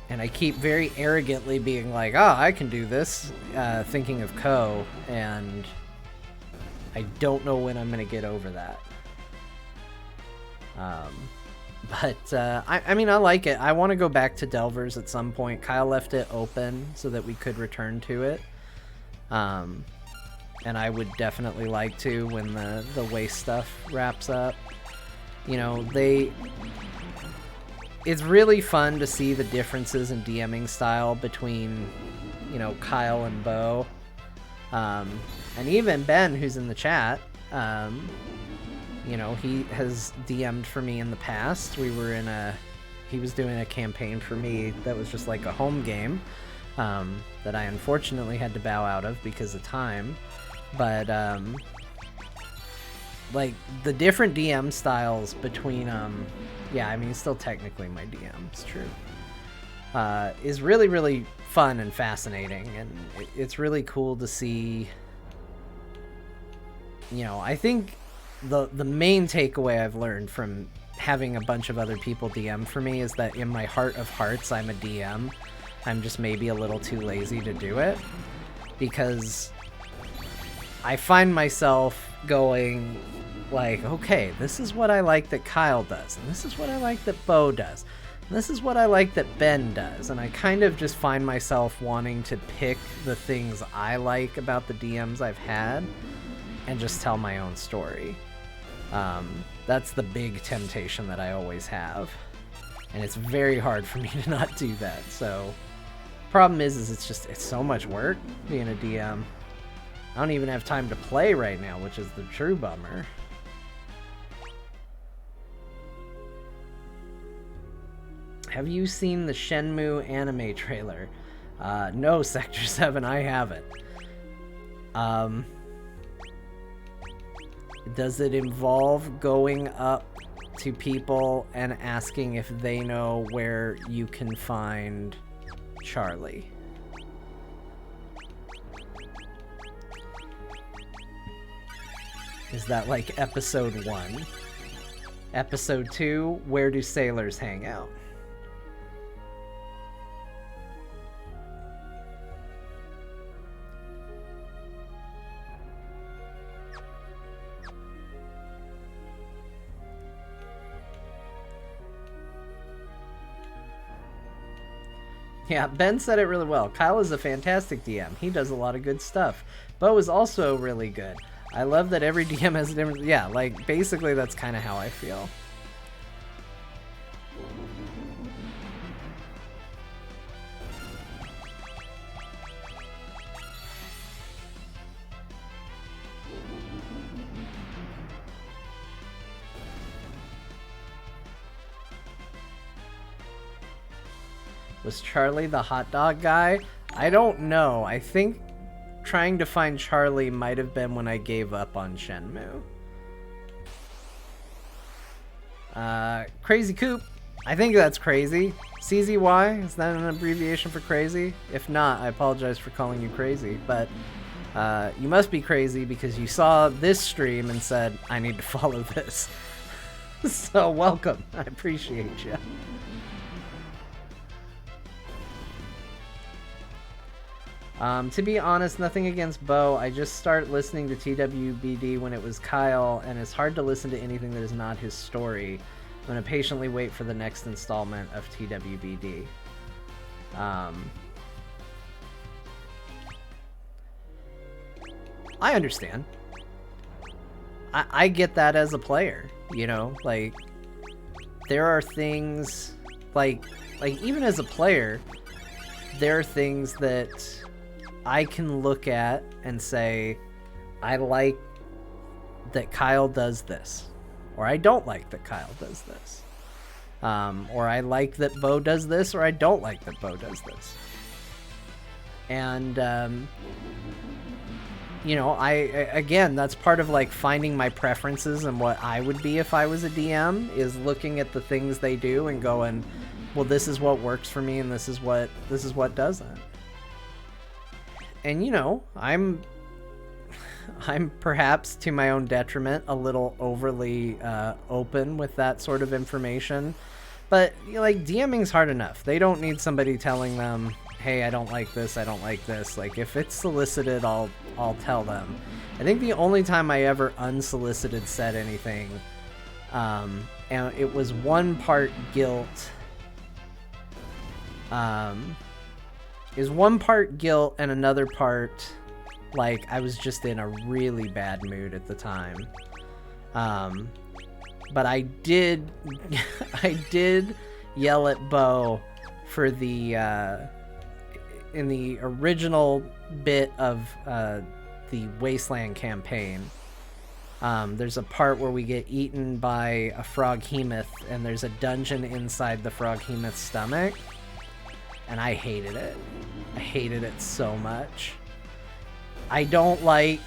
And I keep very arrogantly being like, oh, I can do this, thinking of Co, and I don't know when I'm going to get over that. I mean, I like it. I want to go back to Delvers at some point. Kyle left it open so that we could return to it. And I would definitely like to when the Waste stuff wraps up. You know, it's really fun to see the differences in DMing style between, you know, Kyle and Bo. And even Ben, who's in the chat, you know, he has DM'd for me in the past. He was doing a campaign for me that was just like a home game, that I unfortunately had to bow out of because of time. But, like, the different DM styles between, yeah, I mean, it's still technically my DM, it's true, is really, really fun and fascinating, and it's really cool to see, you know, I think the main takeaway I've learned from having a bunch of other people DM for me is that in my heart of hearts, I'm a DM. I'm just maybe a little too lazy to do it, because I find myself going like, okay, this is what I like that Kyle does, and this is what I like that Bo does, and this is what I like that Ben does, and I kind of just find myself wanting to pick the things I like about the DMs I've had and just tell my own story. That's the big temptation that I always have, and it's very hard for me to not do that. So problem is it's so much work being a DM. I don't even have time to play right now, which is the true bummer. Have you seen the Shenmue anime trailer? No, Sector 7, I haven't. Does it involve going up to people and asking if they know where you can find Charlie? Is that like episode 1? Episode 2, where do sailors hang out? Yeah, Ben said it really well. Kyle is a fantastic DM. He does a lot of good stuff. Bo is also really good. I love that every DM has a different... Yeah, like, basically that's kind of how I feel. Was Charlie the hot dog guy? I don't know. I think trying to find Charlie might have been when I gave up on Shenmue. Crazy Coop. I think that's crazy. CZY? Is that an abbreviation for crazy? If not, I apologize for calling you crazy. But you must be crazy because you saw this stream and said, I need to follow this. So welcome. I appreciate you. To be honest, nothing against Bo. I just started listening to TWBD when it was Kyle, and it's hard to listen to anything that is not his story. I'm going to patiently wait for the next installment of TWBD. I understand. I get that as a player, you know? Like, there are things, like even as a player, there are things that I can look at and say, I like that Kyle does this, or I don't like that Kyle does this, or I like that Bo does this, or I don't like that Bo does this. And you know, again, that's part of like finding my preferences and what I would be if I was a DM, is looking at the things they do and going, well, this is what works for me and this is what doesn't. And you know, I'm perhaps to my own detriment a little overly open with that sort of information, but you know, like, DMing's hard enough. They don't need somebody telling them, hey, I don't like this, I don't like this. Like, if it's solicited, I'll tell them. I think the only time I ever unsolicited said anything, and it was one part guilt. Is one part guilt and another part, like, I was just in a really bad mood at the time. But I did yell at Bo for the in the original bit of the Wasteland campaign. There's a part where we get eaten by a froghemoth, and there's a dungeon inside the froghemoth's stomach, and I hated it. I hated it so much. I don't like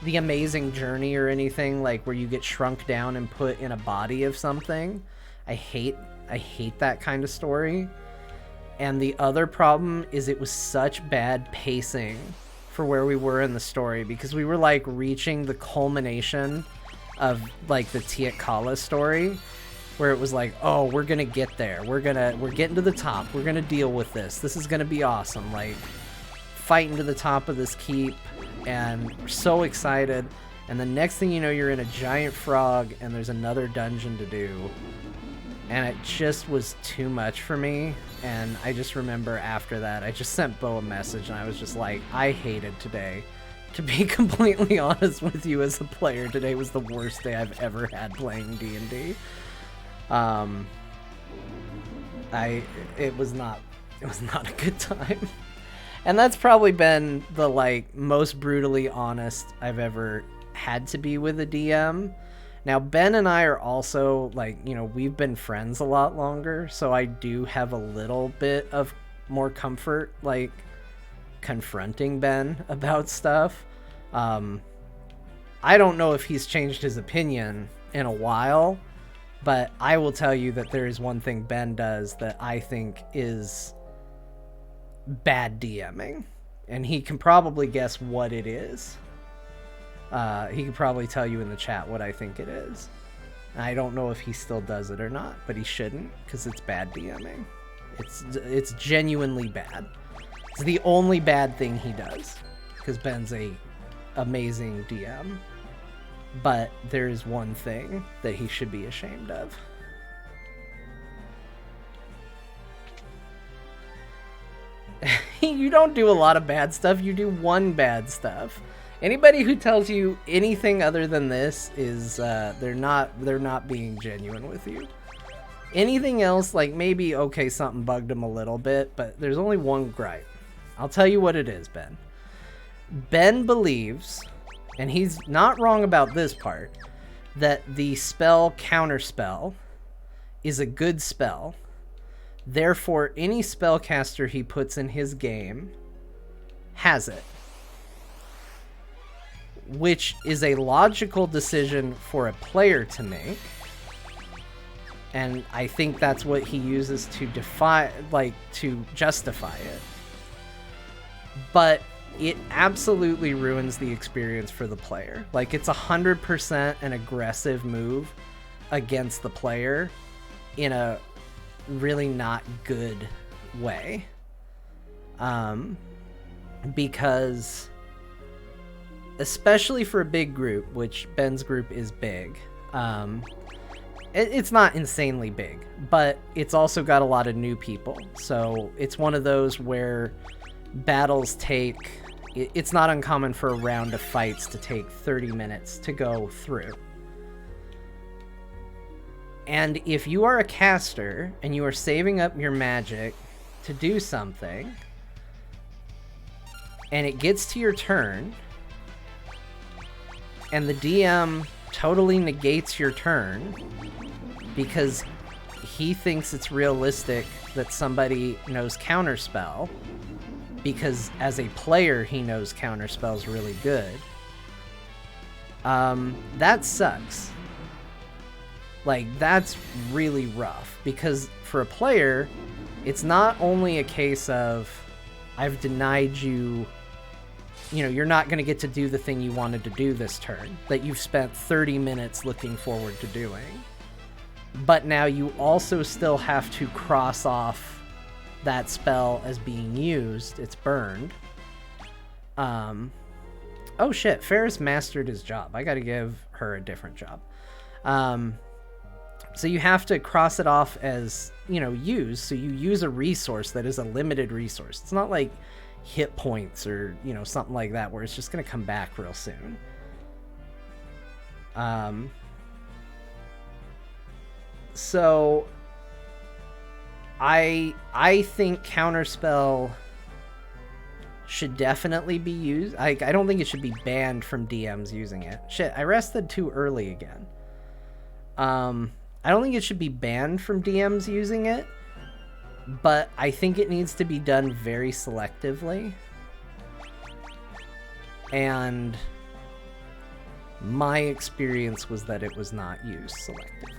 The Amazing Journey or anything, like, where you get shrunk down and put in a body of something. I hate that kind of story. And the other problem is it was such bad pacing for where we were in the story, because we were like reaching the culmination of like the Tiakala story, where it was like, oh, we're gonna get there, we're getting to the top, we're gonna deal with this is gonna be awesome, like fighting to the top of this keep, and we're so excited. And the next thing you know, you're in a giant frog and there's another dungeon to do, and it just was too much for me. And I just remember after that, I just sent Bo a message and I was just like, I hated today. To be completely honest with you, as a player, today was the worst day I've ever had playing D&D. It was not a good time. And that's probably been the like most brutally honest I've ever had to be with a DM. Now, Ben and I are also, like, you know, we've been friends a lot longer, so I do have a little bit of more comfort, like, confronting Ben about stuff. I don't know if he's changed his opinion in a while, but I will tell you that there is one thing Ben does that I think is bad DMing, and he can probably guess what it is. He could probably tell you in the chat what I think it is. I don't know if he still does it or not, but he shouldn't, because it's bad DMing. It's genuinely bad. It's the only bad thing he does, because Ben's a amazing DM. But there is one thing that he should be ashamed of. You don't do a lot of bad stuff. You do one bad stuff. Anybody who tells you anything other than this is they're not being genuine with you. Anything else, like maybe okay, something bugged them a little bit, but there's only one gripe. I'll tell you what it is, Ben. Ben believes, and he's not wrong about this part, that the spell Counterspell is a good spell. Therefore, any spellcaster he puts in his game has it. Which is a logical decision for a player to make. And I think that's what he uses to to justify it. But it absolutely ruins the experience for the player. Like, it's 100% an aggressive move against the player in a really not good way. Because especially for a big group, which Ben's group is big, it's not insanely big, but it's also got a lot of new people. So it's one of those where battles take, it's not uncommon for a round of fights to take 30 minutes to go through. And if you are a caster and you are saving up your magic to do something, and it gets to your turn, and the DM totally negates your turn because he thinks it's realistic that somebody knows Counterspell, because as a player he knows Counterspell's really good, that sucks. Like, that's really rough, because for a player, it's not only a case of, I've denied you, you're not going to get to do the thing you wanted to do this turn, that you've spent 30 minutes looking forward to doing. But now you also still have to cross off that spell as being used. It's burned. Oh shit, Ferris mastered his job. I got to give her a different job. So you have to cross it off as, used. So you use a resource that is a limited resource. It's not like hit points or, something like that, where it's just going to come back real soon. So I think Counterspell should definitely be used. I don't think it should be banned from DMs using it. Shit, I rested too early again. I don't think it should be banned from DMs using it, but I think it needs to be done very selectively. And my experience was that it was not used selectively.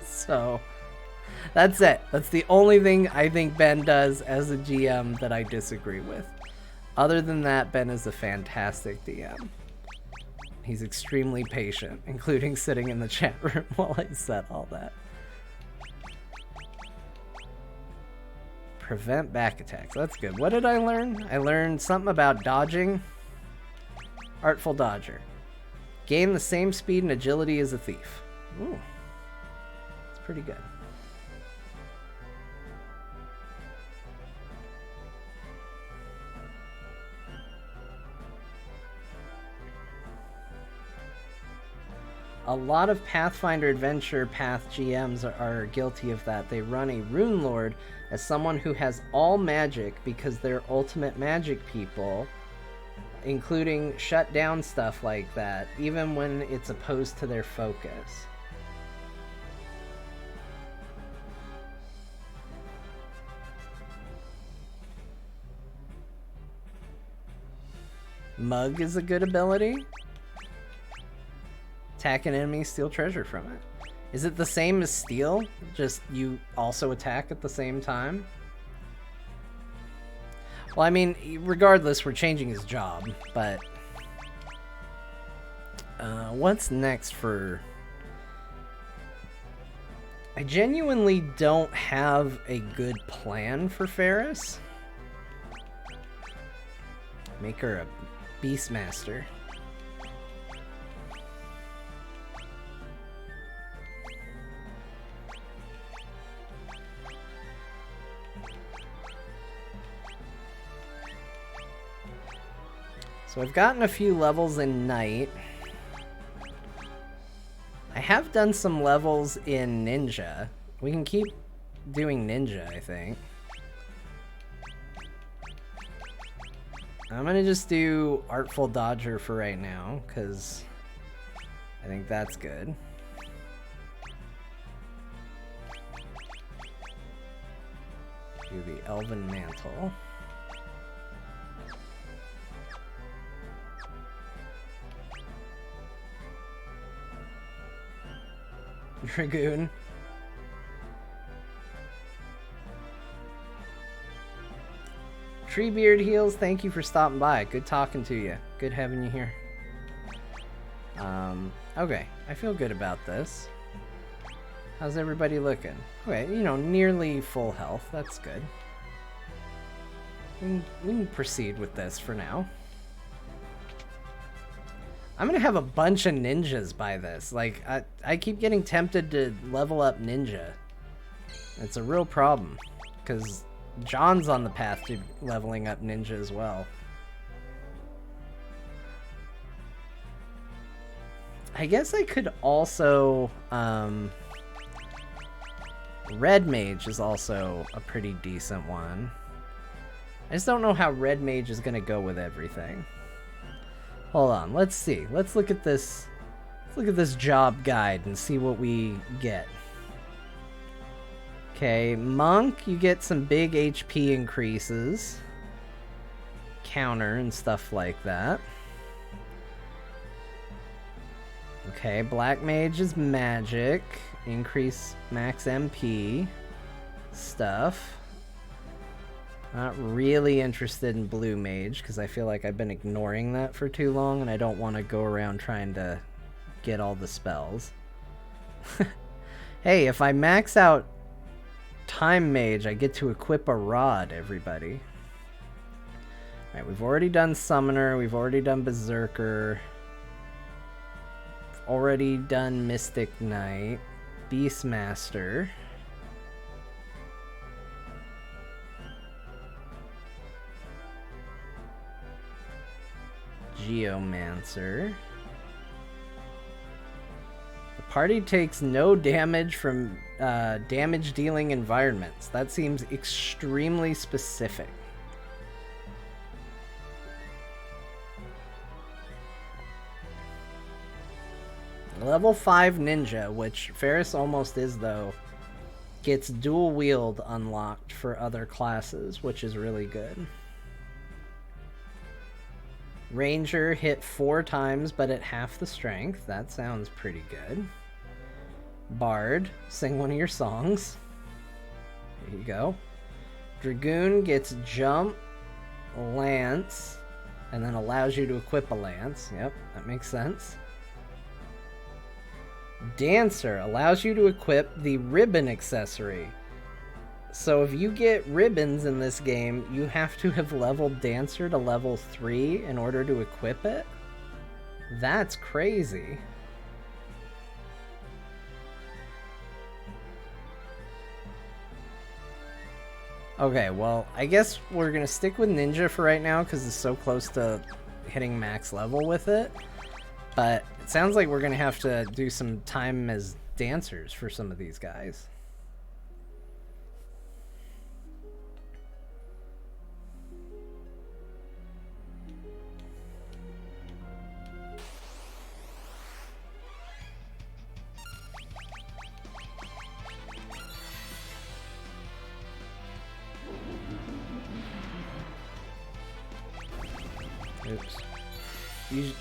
So that's it. That's the only thing I think Ben does as a GM that I disagree with. Other than that, Ben is a fantastic DM. He's extremely patient, including sitting in the chat room while I said all that. Prevent back attacks. That's good. What did I learn? I learned something about dodging. Artful Dodger. Gain the same speed and agility as a thief. Ooh. It's pretty good. A lot of Pathfinder Adventure Path GMs are guilty of that. They run a Rune Lord as someone who has all magic because they're ultimate magic people, including shut down stuff like that, even when it's opposed to their focus. Mug is a good ability. Attack an enemy, steal treasure from it. Is it the same as steal? Just you also attack at the same time? Well, I mean, regardless, we're changing his job, but what's next for... I genuinely don't have a good plan for Ferris. Make her a Beastmaster. So I've gotten a few levels in Knight. I have done some levels in Ninja. We can keep doing Ninja, I think. I'm gonna just do Artful Dodger for right now, because I think that's good. Do the Elven Mantle. Dragoon. Treebeard Heals, thank you for stopping by. Good talking to you. Good having you here. Okay, I feel good about this. How's everybody looking? Okay, you know, nearly full health. That's good. We can proceed with this for now. I'm gonna have a bunch of ninjas by this. Like, I keep getting tempted to level up ninja. It's a real problem, because John's on the path to leveling up ninja as well. I guess I could also, Red Mage is also a pretty decent one. I just don't know how Red Mage is gonna go with everything. Hold on, let's see. Let's look at this. Let's look at this job guide and see what we get. Okay, Monk, you get some big HP increases. Counter and stuff like that. Okay, Black Mage is magic. Increase max MP stuff. Not really interested in Blue Mage, because I feel like I've been ignoring that for too long, and I don't want to go around trying to get all the spells. Hey, if I max out Time Mage, I get to equip a rod, everybody. Alright, we've already done Summoner, we've already done Berserker. We've already done Mystic Knight. Beastmaster. Geomancer. The party takes no damage from damage-dealing environments. That seems extremely specific. Level 5 Ninja, which Ferris almost is though, gets dual wield unlocked for other classes, which is really good. Ranger hit 4 times, but at half the strength. That sounds pretty good. Bard, sing one of your songs. There you go. Dragoon gets jump, lance, and then allows you to equip a lance. Yep, that makes sense. Dancer allows you to equip the ribbon accessory. So if you get ribbons in this game, you have to have leveled Dancer to level 3 in order to equip it? That's crazy. Okay, well, I guess we're gonna stick with Ninja for right now because it's so close to hitting max level with it. But it sounds like we're gonna have to do some time as dancers for some of these guys. Oops.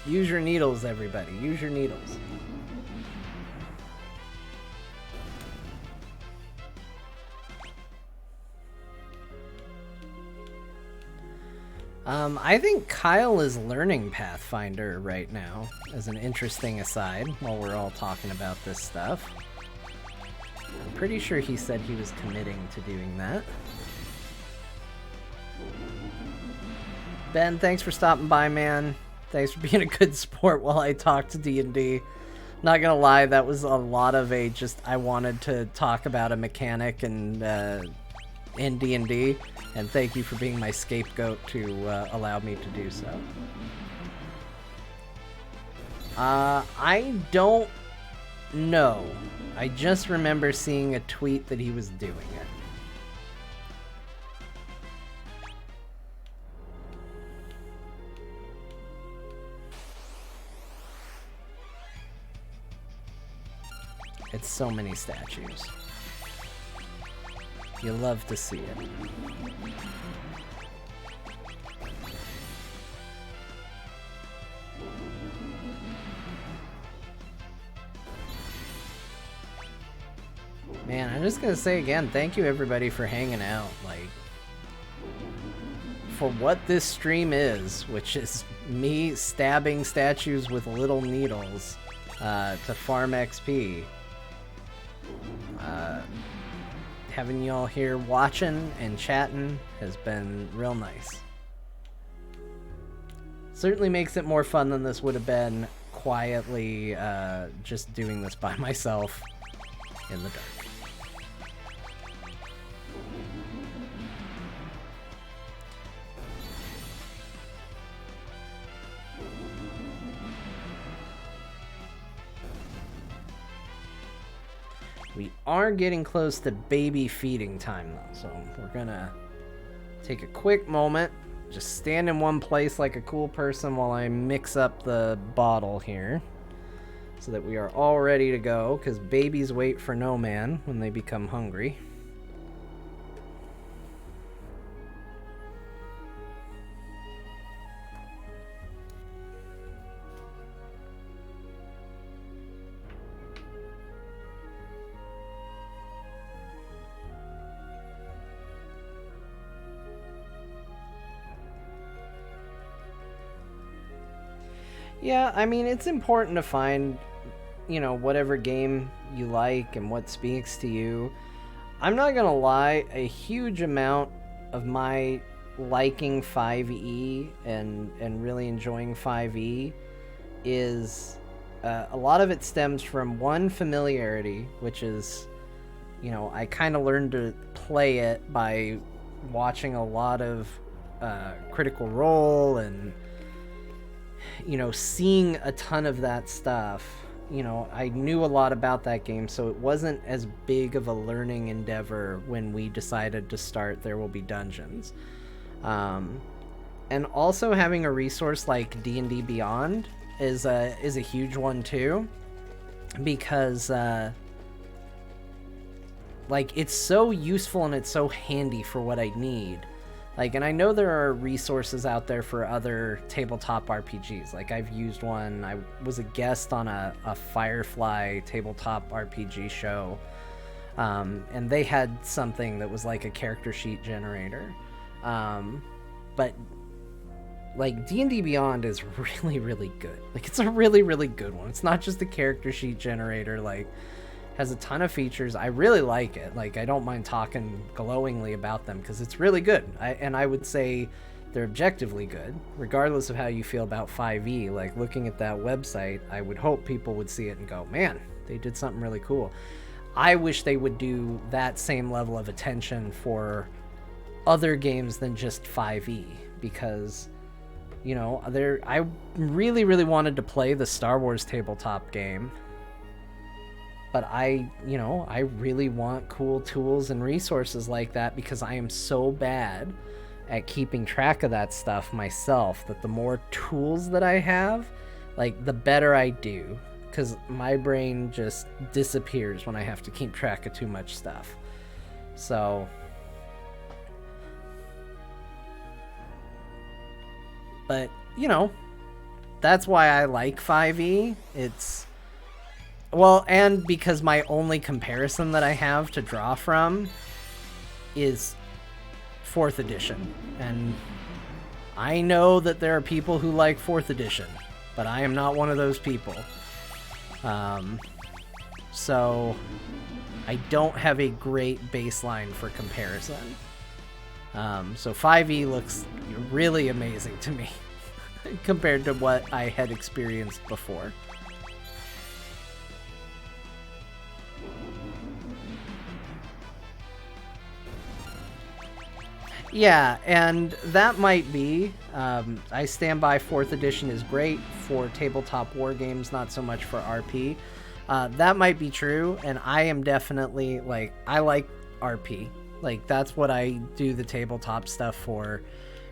Use your needles, everybody. Use your needles. I think Kyle is learning Pathfinder right now, as an interesting aside, while we're all talking about this stuff. I'm pretty sure he said he was committing to doing that. Ben, thanks for stopping by, man. Thanks for being a good sport while I talk to D&D. Not gonna lie, that was a lot of a just I wanted to talk about a mechanic and in D&D, and thank you for being my scapegoat to allow me to do so. I don't know. I just remember seeing a tweet that he was doing it. It's so many statues. You love to see it. Man, I'm just gonna say again, thank you everybody for hanging out. Like, for what this stream is, which is me stabbing statues with little needles to farm XP. Having y'all here watching and chatting has been real nice. Certainly makes it more fun than this would have been quietly just doing this by myself in the dark. We are getting close to baby feeding time though, so we're gonna take a quick moment, just stand in one place like a cool person while I mix up the bottle here so that we are all ready to go, because babies wait for no man when they become hungry. Yeah, I mean, it's important to find, you know, whatever game you like and what speaks to you. I'm not gonna lie, a huge amount of my liking 5e and really enjoying 5e is a lot of it stems from one, familiarity, which is, you know, I kind of learned to play it by watching a lot of Critical Role and, you know, seeing a ton of that stuff. You know, I knew a lot about that game, so it wasn't as big of a learning endeavor when we decided to start There Will Be Dungeons. And also having a resource like D&D Beyond is a huge one too, because like, it's so useful and it's so handy for what I need. Like, and I know there are resources out there for other tabletop RPGs. Like, I've used one. I was a guest on a Firefly tabletop RPG show. And they had something that was like a character sheet generator. But, like, D&D Beyond is really, really good. Like, it's a really, really good one. It's not just a character sheet generator. Like, has a ton of features. I really like it. Like, I don't mind talking glowingly about them because it's really good. And I would say they're objectively good, regardless of how you feel about 5e. Like, looking at that website, I would hope people would see it and go, man, they did something really cool. I wish they would do that same level of attention for other games than just 5e, because, you know, I really, really wanted to play the Star Wars tabletop game. But I really want cool tools and resources like that, because I am so bad at keeping track of that stuff myself, that the more tools that I have, like, the better I do, because my brain just disappears when I have to keep track of too much stuff. So, but, you know, that's why I like 5e. Well, and because my only comparison that I have to draw from is 4th edition. And I know that there are people who like 4th edition, but I am not one of those people. So I don't have a great baseline for comparison. So 5e looks really amazing to me compared to what I had experienced before. Yeah, and that might be, I stand by 4th edition is great. for tabletop war games, not so much for RP. That might be true, and I am definitely, like, I like RP. Like, that's what I do the tabletop stuff for.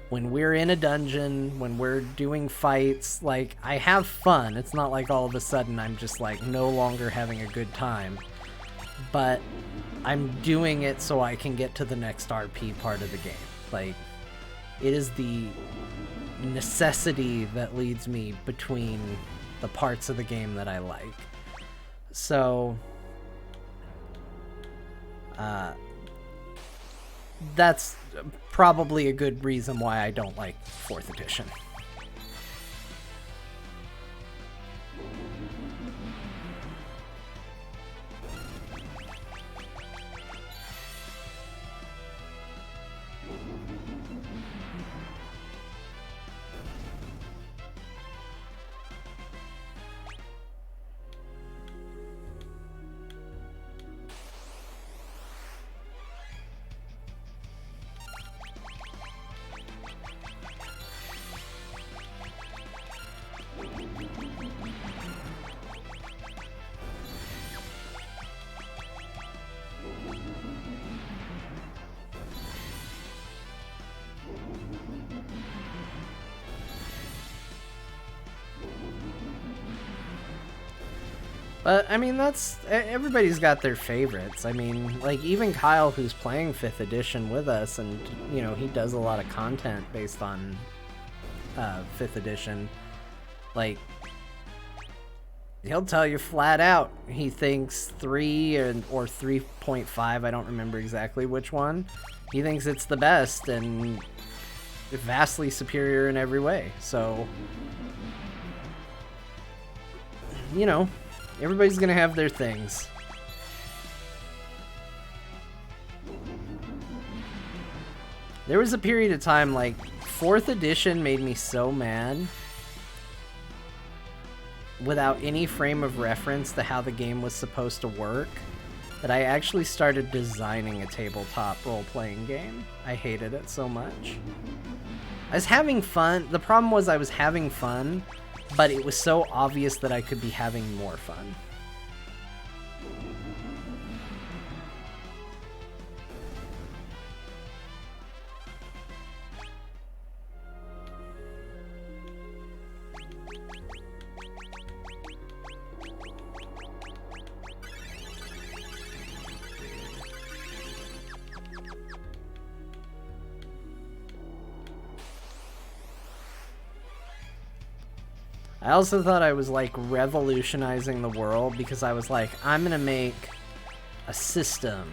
When we're in a dungeon, when we're doing fights, like, I have fun. It's not like all of a sudden I'm just, like, no longer having a good time. But I'm doing it so I can get to the next RP part of the game. Like, it is the necessity that leads me between the parts of the game that I like. So, that's probably a good reason why I don't like 4th edition. But, I mean, that's... everybody's got their favorites. I mean, like, even Kyle, who's playing 5th edition with us, and, you know, he does a lot of content based on 5th edition. Like, he'll tell you flat out he thinks 3 or 3.5, I don't remember exactly which one, he thinks it's the best and vastly superior in every way. So, you know, everybody's gonna have their things. There was a period of time, like, 4th edition made me so mad without any frame of reference to how the game was supposed to work that I actually started designing a tabletop role-playing game. I hated it so much. I was having fun. The problem was I was having fun, but it was so obvious that I could be having more fun. I also thought I was, like, revolutionizing the world because I was like, I'm gonna make a system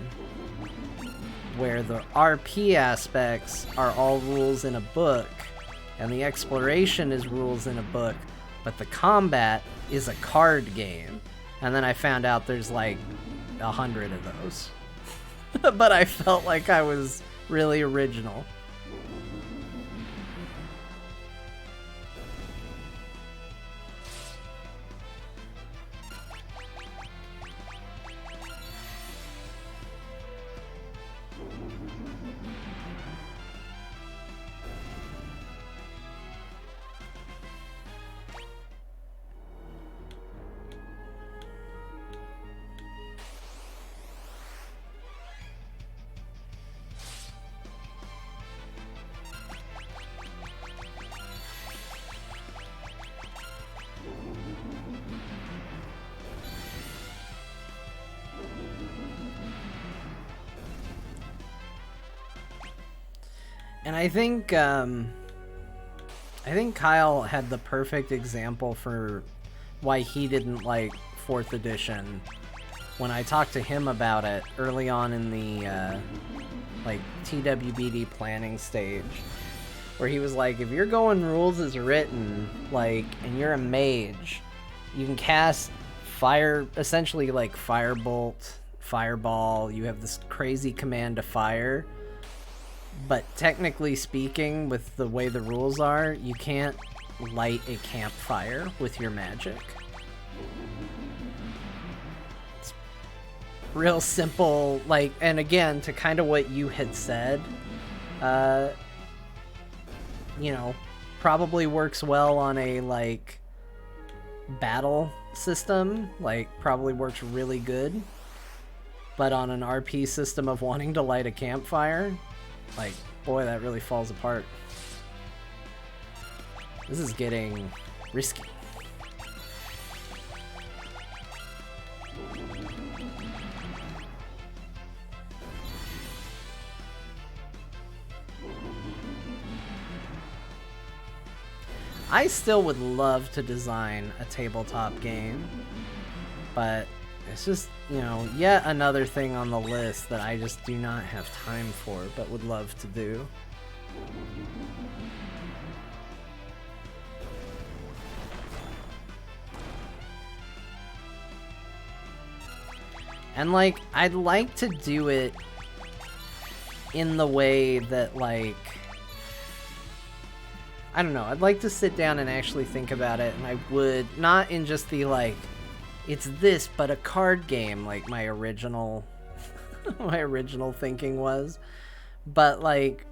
where the RP aspects are all rules in a book and the exploration is rules in a book, but the combat is a card game. And then I found out there's like 100 of those. But I felt like I was really original. And I think Kyle had the perfect example for why he didn't like 4th edition when I talked to him about it early on in the like TWBD planning stage, where he was like, if you're going rules as written, like, and you're a mage, you can cast fire, essentially like firebolt, fireball, you have this crazy command to fire. But technically speaking, with the way the rules are, you can't light a campfire with your magic. It's real simple, like, and again, to kind of what you had said, you know, probably works well on a, like, battle system, like, probably works really good. But on an RP system of wanting to light a campfire, like, boy, that really falls apart. This is getting risky. I still would love to design a tabletop game, but it's just, you know, yet another thing on the list that I just do not have time for, but would love to do. And, like, I'd like to do it in the way that, like, I don't know, I'd like to sit down and actually think about it, and I would, not in just the, like, it's this, but a card game, like my original, my original thinking was, but, like,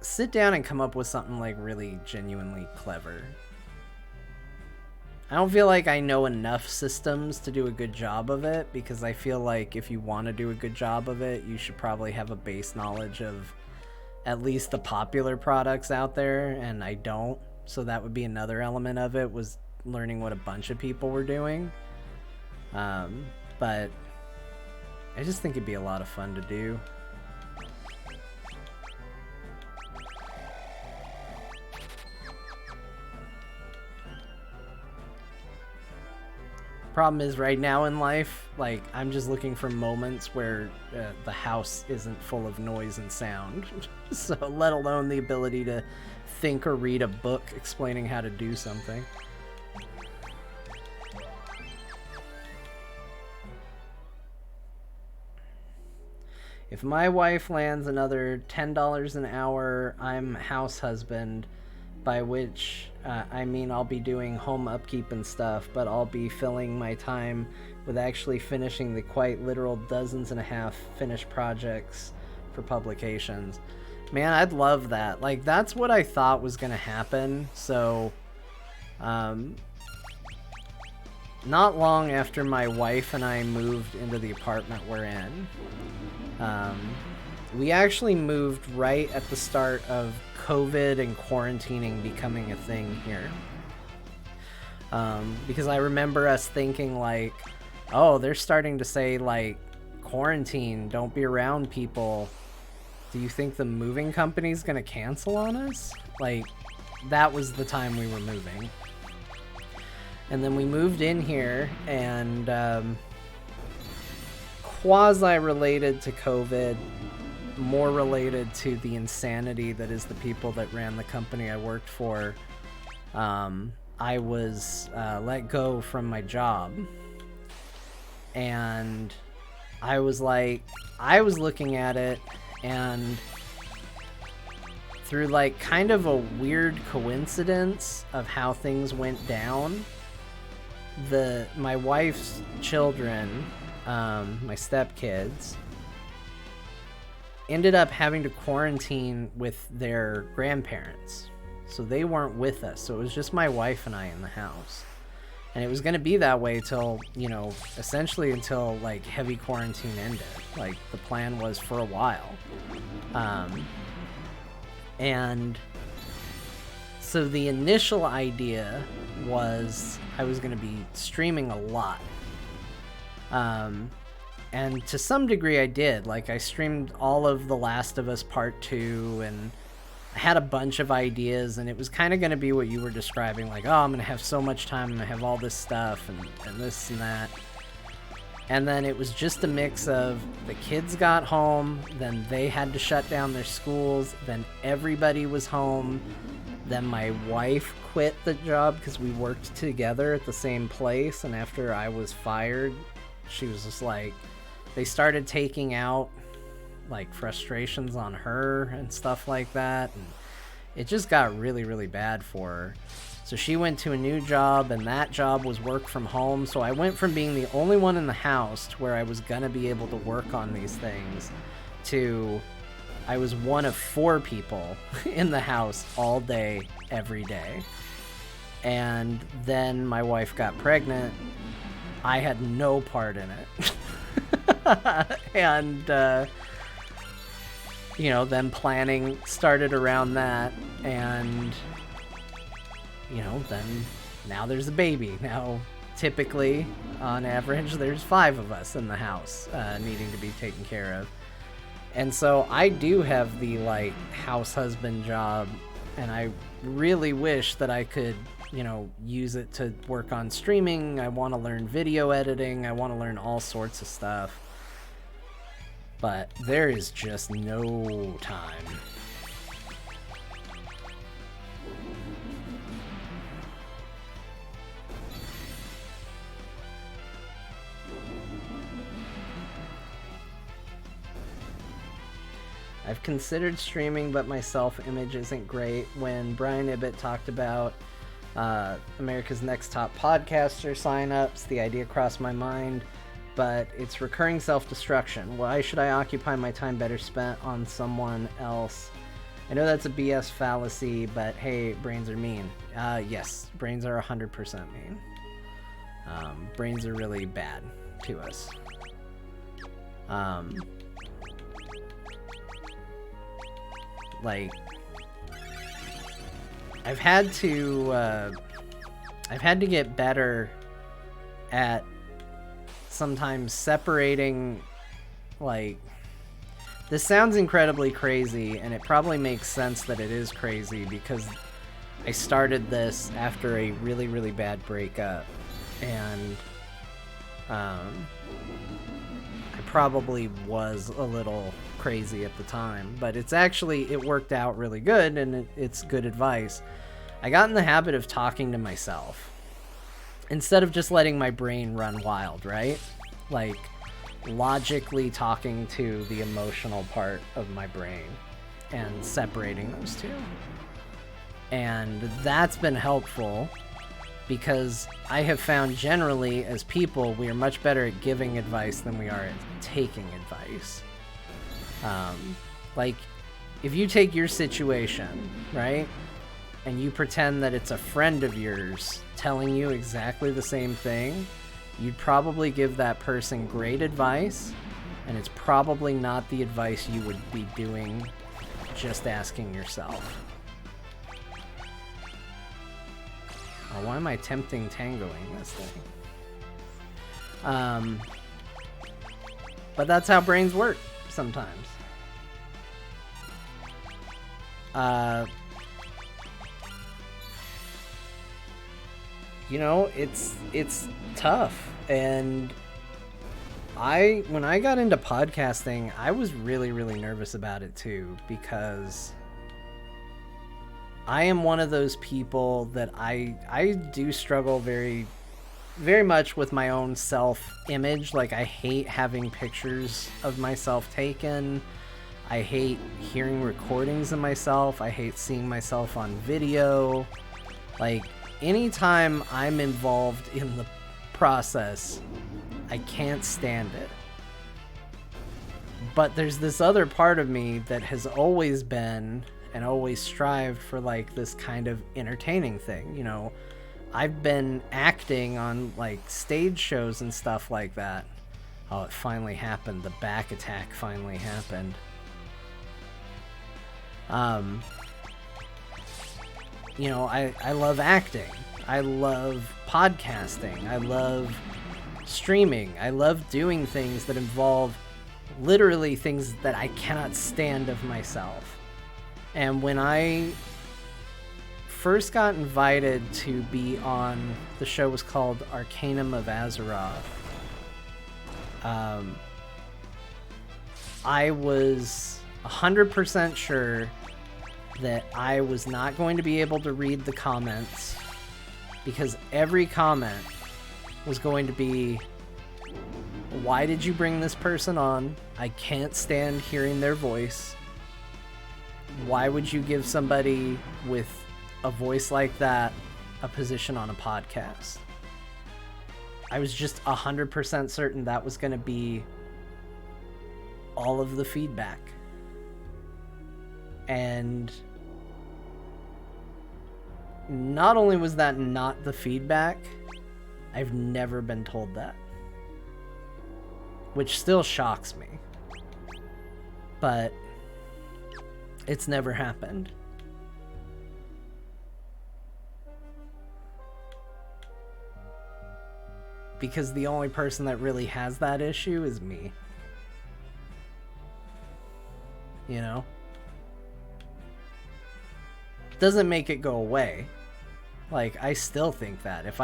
sit down and come up with something, like, really genuinely clever. I don't feel like I know enough systems to do a good job of it, because I feel like if you want to do a good job of it, you should probably have a base knowledge of at least the popular products out there, and I don't. So that would be another element of it, was learning what a bunch of people were doing. But I just think it'd be a lot of fun to do. Problem is, right now in life, like, I'm just looking for moments where the house isn't full of noise and sound. So, let alone the ability to think or read a book explaining how to do something. If my wife lands another $10 an hour, I'm house husband, by which I mean I'll be doing home upkeep and stuff, but I'll be filling my time with actually finishing the quite literal dozens and a half finished projects for publications. Man, I'd love that. Like, that's what I thought was gonna happen. So, not long after my wife and I moved into the apartment we're in, we actually moved right at the start of COVID and quarantining becoming a thing here. Because I remember us thinking, like, oh, they're starting to say, like, quarantine, don't be around people. Do you think the moving company's gonna cancel on us? Like, that was the time we were moving. And then we moved in here, and quasi-related to COVID, more related to the insanity that is the people that ran the company I worked for, I was let go from my job. And I was like, I was looking at it, and through, like, kind of a weird coincidence of how things went down, my wife's children, my stepkids, ended up having to quarantine with their grandparents. So they weren't with us. So it was just my wife and I in the house. And it was going to be that way till, you know, essentially until, like, heavy quarantine ended. Like, the plan was for a while. And so the initial idea was I was going to be streaming a lot. And to some degree I did. Like, I streamed all of The Last of Us Part 2, and I had a bunch of ideas, and it was kind of going to be what you were describing, like, oh, I'm going to have so much time, I'm going to have all this stuff, and this and that. And then it was just a mix of the kids got home, then they had to shut down their schools, then everybody was home, then my wife quit the job because we worked together at the same place, and after I was fired, she was just like, they started taking out, like, frustrations on her and stuff like that, and it just got really, really bad for her. So she went to a new job, and that job was work from home, so I went from being the only one in the house to where I was gonna be able to work on these things to I was one of 4 people in the house all day, every day. And then my wife got pregnant. I had no part in it. And, then planning started around that. And, then now there's a baby. Now, typically, on average, there's 5 of us in the house needing to be taken care of. And so I do have the, house husband job, and I really wish that I could, use it to work on streaming. I want to learn video editing. I want to learn all sorts of stuff. But there is just no time. I've considered streaming, but my self-image isn't great. When Brian Ibbett talked about America's Next Top Podcaster signups, the idea crossed my mind, but it's recurring self-destruction. Why should I occupy my time better spent on someone else? I know that's a BS fallacy, but hey, brains are mean. Yes, brains are 100% mean. Brains are really bad to us. I've had to get better at sometimes separating, this sounds incredibly crazy, and it probably makes sense that it is crazy because I started this after a really, really bad breakup, and I probably was a little crazy at the time, but it worked out really good, and it's good advice. I got in the habit of talking to myself instead of just letting my brain run wild, right? Logically talking to the emotional part of my brain and separating those two. And that's been helpful because I have found generally as people, we are much better at giving advice than we are at taking advice. If you take your situation, right, and you pretend that it's a friend of yours telling you exactly the same thing, you'd probably give that person great advice, and it's probably not the advice you would be doing just asking yourself. Oh, why am I tempting tangoing this thing? But that's how brains work sometimes. It's tough. And when I got into podcasting, I was really, really nervous about it too, because I am one of those people that I do struggle very, very much with my own self-image. I hate having pictures of myself taken. I hate hearing recordings of myself. I hate seeing myself on video. Anytime I'm involved in the process, I can't stand it. But there's this other part of me that has always been and always strived for this kind of entertaining thing. I've been acting on stage shows and stuff like that. Oh, it finally happened. The back attack finally happened. I love acting. I love podcasting. I love streaming. I love doing things that involve literally things that I cannot stand of myself. And when I first got invited to be on, the show was called Arcanum of Azeroth. I was 100% sure that I was not going to be able to read the comments, because every comment was going to be, why did you bring this person on? I can't stand hearing their voice. Why would you give somebody with a voice like that a position on a podcast? I was just 100% certain that was going to be all of the feedback. And not only was that not the feedback, I've never been told that. Which still shocks me. But it's never happened. Because the only person that really has that issue is me. You know? Doesn't make it go away. Like, I still think that. If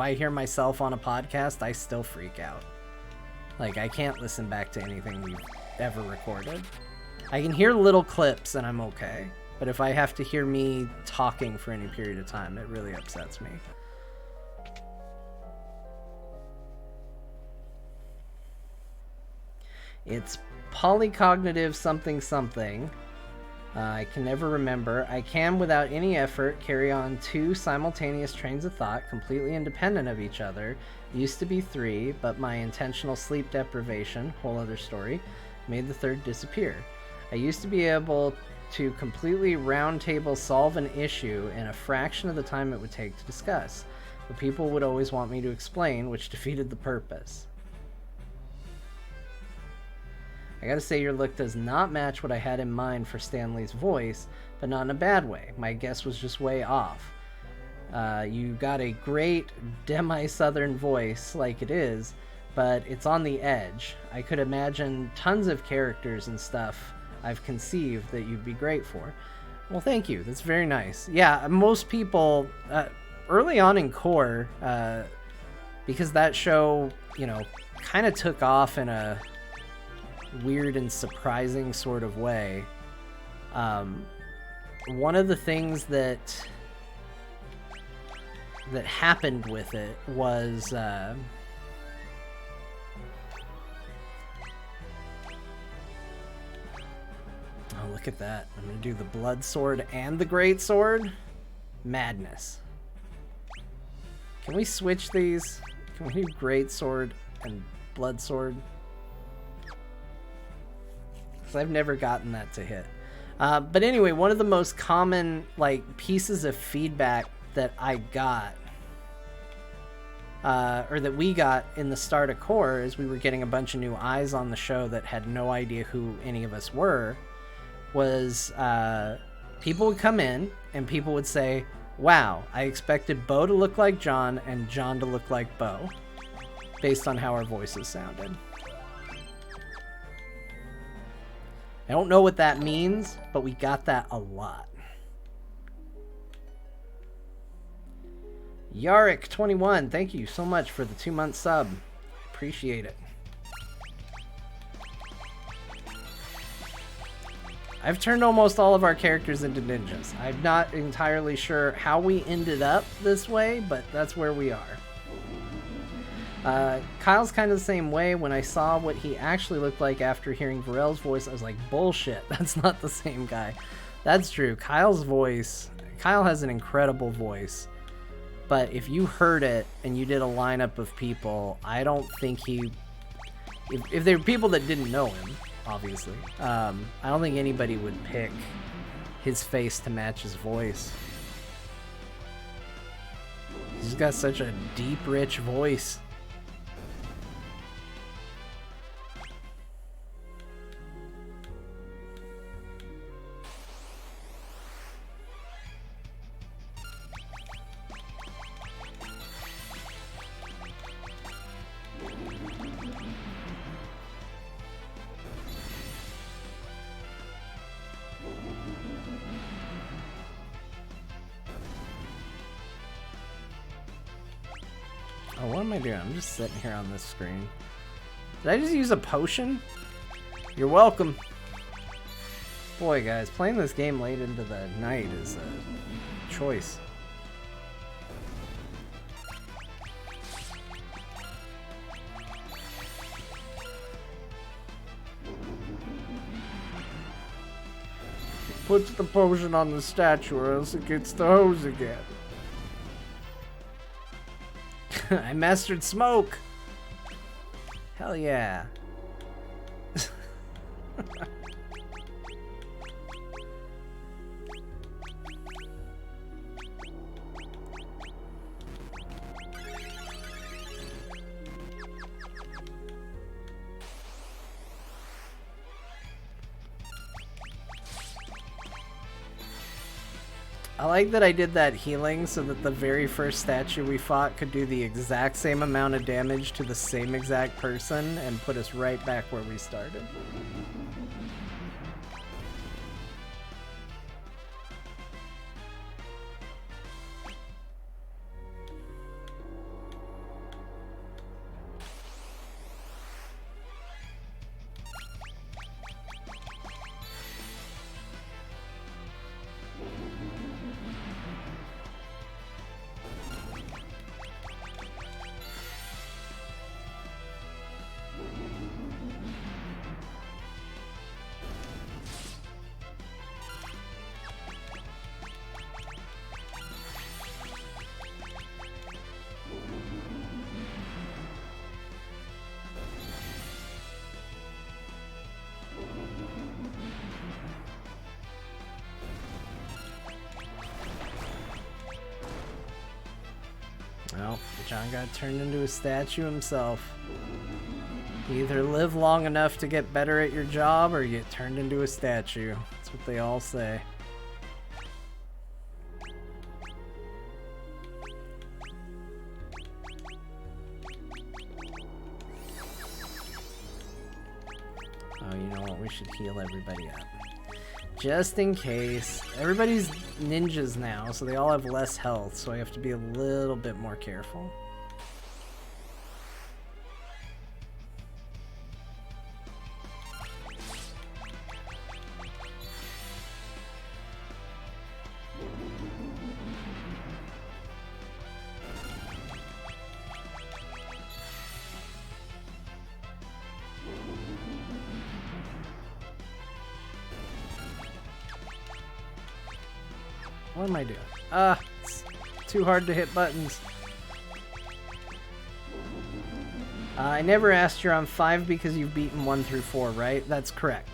I hear myself on a podcast, I still freak out. Like, I can't listen back to anything we've ever recorded. I can hear little clips and I'm okay. But if I have to hear me talking for any period of time, it really upsets me. It's polycognitive something something. I can never remember. I can, without any effort, carry on 2 simultaneous trains of thought, completely independent of each other. Used to be 3, but my intentional sleep deprivation, whole other story, made the 3rd disappear. I used to be able to completely round table solve an issue in a fraction of the time it would take to discuss. But people would always want me to explain, which defeated the purpose. I gotta say, your look does not match what I had in mind for Stanley's voice, but not in a bad way. My guess was just way off. You got a great demi-southern voice like it is, but it's on the edge. I could imagine tons of characters and stuff I've conceived that you'd be great for. Well, thank you. That's very nice. Yeah, most people, early on in Core, because that show, you know, kind of took off in a weird and surprising sort of way. One of the things that happened with it was oh, look at that. I'm gonna do the blood sword and the great sword. Madness. Can we switch these? Can we do great sword and blood sword? I've never gotten that to hit. But anyway, one of the most common like pieces of feedback that I got, or that we got in the start of Core, is we were getting a bunch of new eyes on the show that had no idea who any of us were, was people would come in and people would say, wow, I expected Bo to look like John and John to look like Bo, based on how our voices sounded. I don't know what that means, but we got that a lot. Yarik21, thank you so much for the 2-month sub. Appreciate it. I've turned almost all of our characters into ninjas. I'm not entirely sure how we ended up this way, but that's where we are. Kyle's kind of the same way. When I saw what he actually looked like after hearing Varel's voice, I was like, bullshit, that's not the same guy. That's true. Kyle's voice, Kyle has an incredible voice, but if you heard it and you did a lineup of people, I don't think he, if there were people that didn't know him, obviously, I don't think anybody would pick his face to match his voice. He's got such a deep, rich voice. Oh, what am I doing? I'm just sitting here on this screen. Did I just use a potion? You're welcome. Boy, guys, playing this game late into the night is a choice. Puts the potion on the statue or else it gets the hose again. I mastered smoke. Hell yeah. I like that I did that healing so that the very first statue we fought could do the exact same amount of damage to the same exact person and put us right back where we started. Well, John got turned into a statue himself. You either live long enough to get better at your job or you get turned into a statue. That's what they all say. Oh, you know what? We should heal everybody up. Just in case. Everybody's ninjas now, so they all have less health, so I have to be a little bit more careful. What am I doing? It's too hard to hit buttons. I never asked you're on 5 because you've beaten 1 through 4, right? That's correct.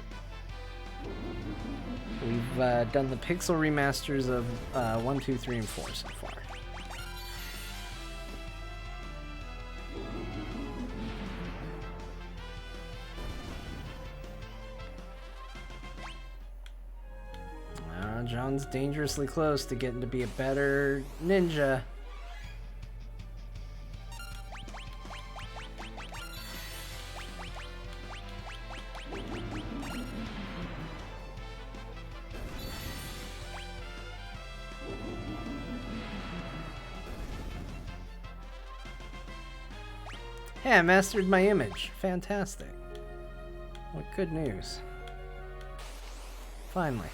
We've done the pixel remasters of 1, 2, 3, and 4 so far. John's dangerously close to getting to be a better ninja. Hey, I mastered my image. Fantastic. What good news. Finally.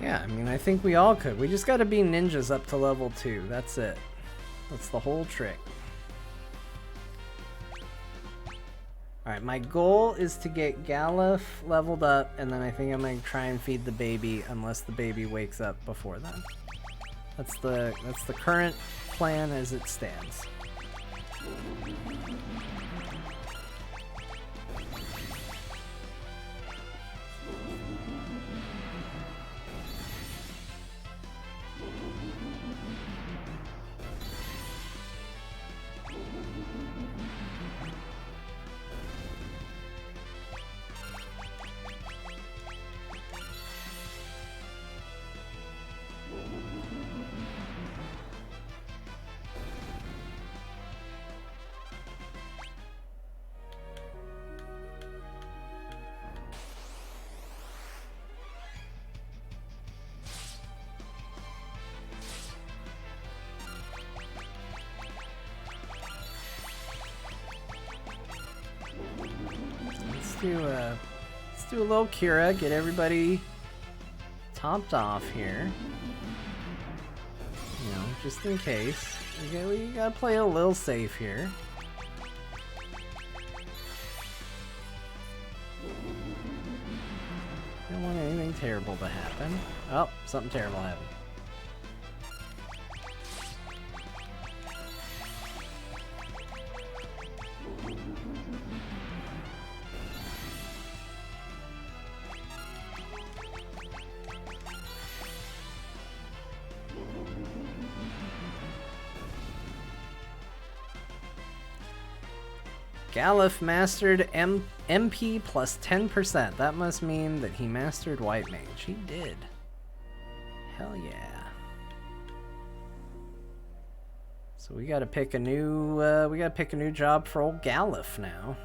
Yeah, I mean, I think we all could. We just gotta be ninjas up to level 2. That's it. That's the whole trick. Alright, my goal is to get Galuf leveled up, and then I think I'm gonna try and feed the baby unless the baby wakes up before then. That's the current plan as it stands. Let's do a little Kira, get everybody topped off here. You know, just in case. We gotta play a little safe here. don't want anything terrible to happen. Oh, something terrible happened. Galuf mastered MP plus 10%. That must mean that he mastered White Mage. He did. Hell yeah. So we gotta pick a new job for old Galuf now.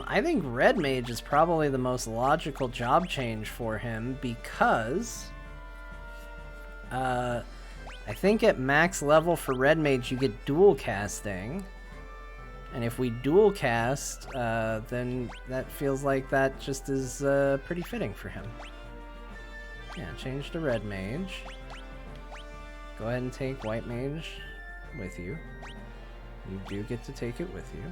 I think Red Mage is probably the most logical job change for him because I think at max level for Red Mage you get dual casting, and if we dual cast, then that feels like that just is pretty fitting for him. Yeah, change to Red Mage. Go ahead and take White Mage with you. You do get to take it with you.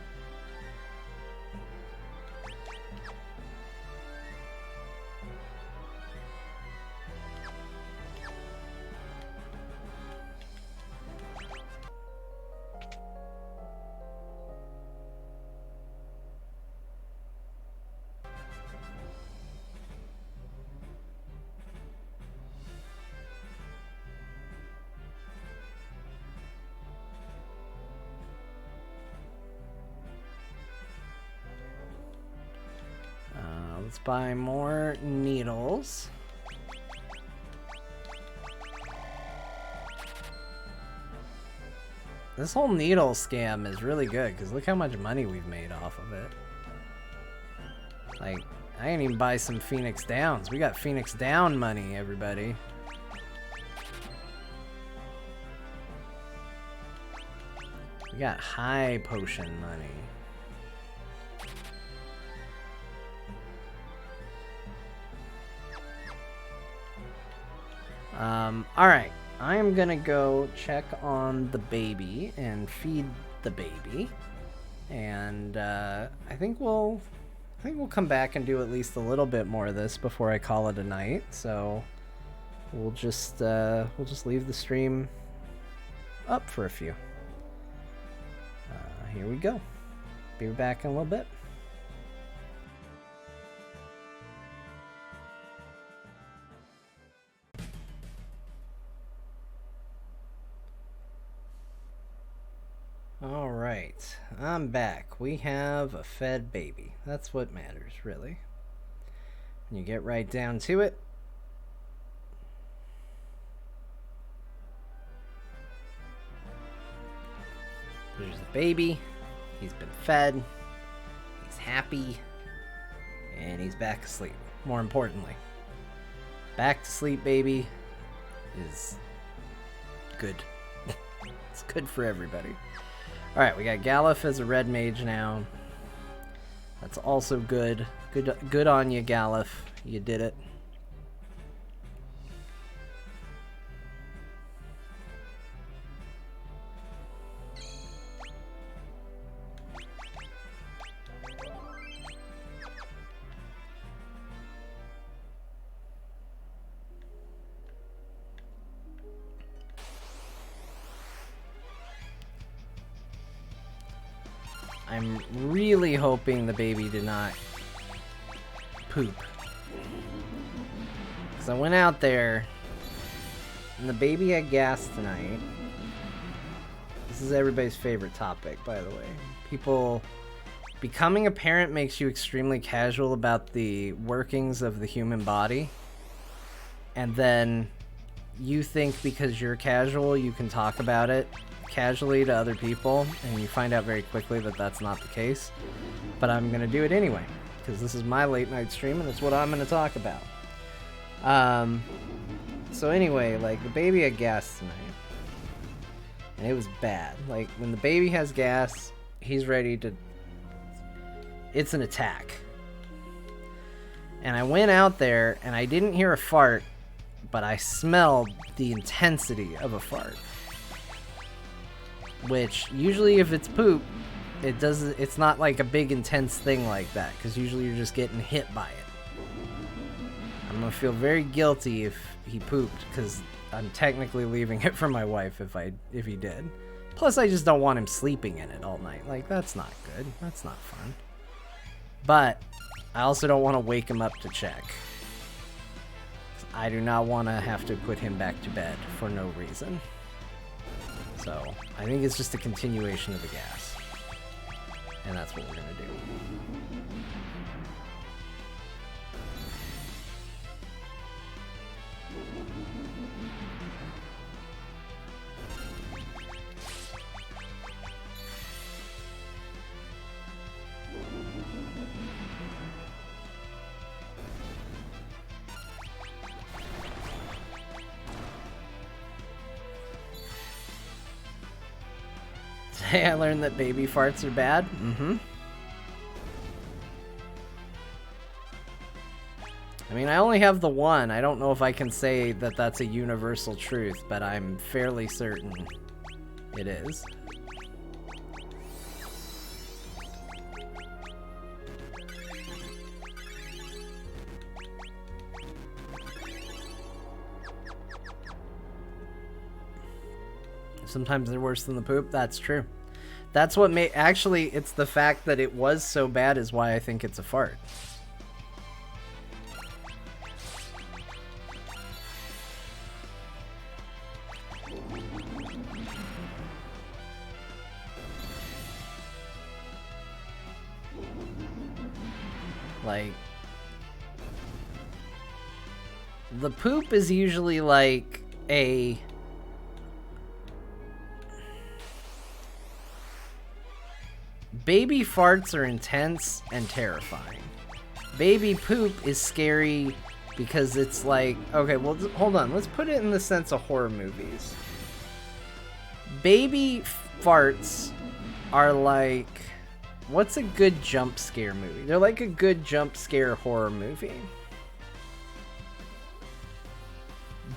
Let's buy more needles. This whole needle scam is really good because look how much money we've made off of it. Like, I didn't even buy some Phoenix Downs. We got Phoenix Down money, everybody. We got high potion money. Alright, I am gonna go check on the baby and feed the baby. And, I think we'll come back and do at least a little bit more of this before I call it a night. So, we'll just leave the stream up for a few. Here we go. Be back in a little bit. Alright, I'm back. We have a fed baby. That's what matters, really. And you get right down to it. There's the baby. He's been fed. He's happy. And he's back asleep. More importantly, back to sleep baby is good. It's good for everybody. Alright, we got Galuf as a Red Mage now. That's also good. Good on you, Galuf. You did it. I'm really hoping the baby did not poop. Because I went out there and the baby had gas tonight. This is everybody's favorite topic, by the way. People, becoming a parent makes you extremely casual about the workings of the human body. And then you think because you're casual, you can talk about it casually to other people, and you find out very quickly that that's not the case. But I'm gonna do it anyway because this is my late night stream and it's what I'm gonna talk about. So anyway, like, the baby had gas tonight and it was bad. Like, when the baby has gas, he's ready to, it's an attack. And I went out there and I didn't hear a fart but I smelled the intensity of a fart. Which, usually if it's poop, it's not like a big intense thing like that, because usually you're just getting hit by it. I'm gonna feel very guilty if he pooped, because I'm technically leaving it for my wife if he did. Plus, I just don't want him sleeping in it all night. Like, that's not good. That's not fun. But I also don't want to wake him up to check. I do not want to have to put him back to bed for no reason. So, I think it's just a continuation of the gas. And that's what we're going to do. Today I learned that baby farts are bad. Mm-hmm. I mean, I only have the one. I don't know if I can say that that's a universal truth, but I'm fairly certain it is. Sometimes they're worse than the poop. That's true. That's what actually, it's the fact that it was so bad is why I think it's a fart. Like, the poop is usually like a... Baby farts are intense and terrifying. Baby poop is scary because it's like... Okay, well, hold on. Let's put it in the sense of horror movies. Baby farts are like... What's a good jump scare movie? They're like a good jump scare horror movie.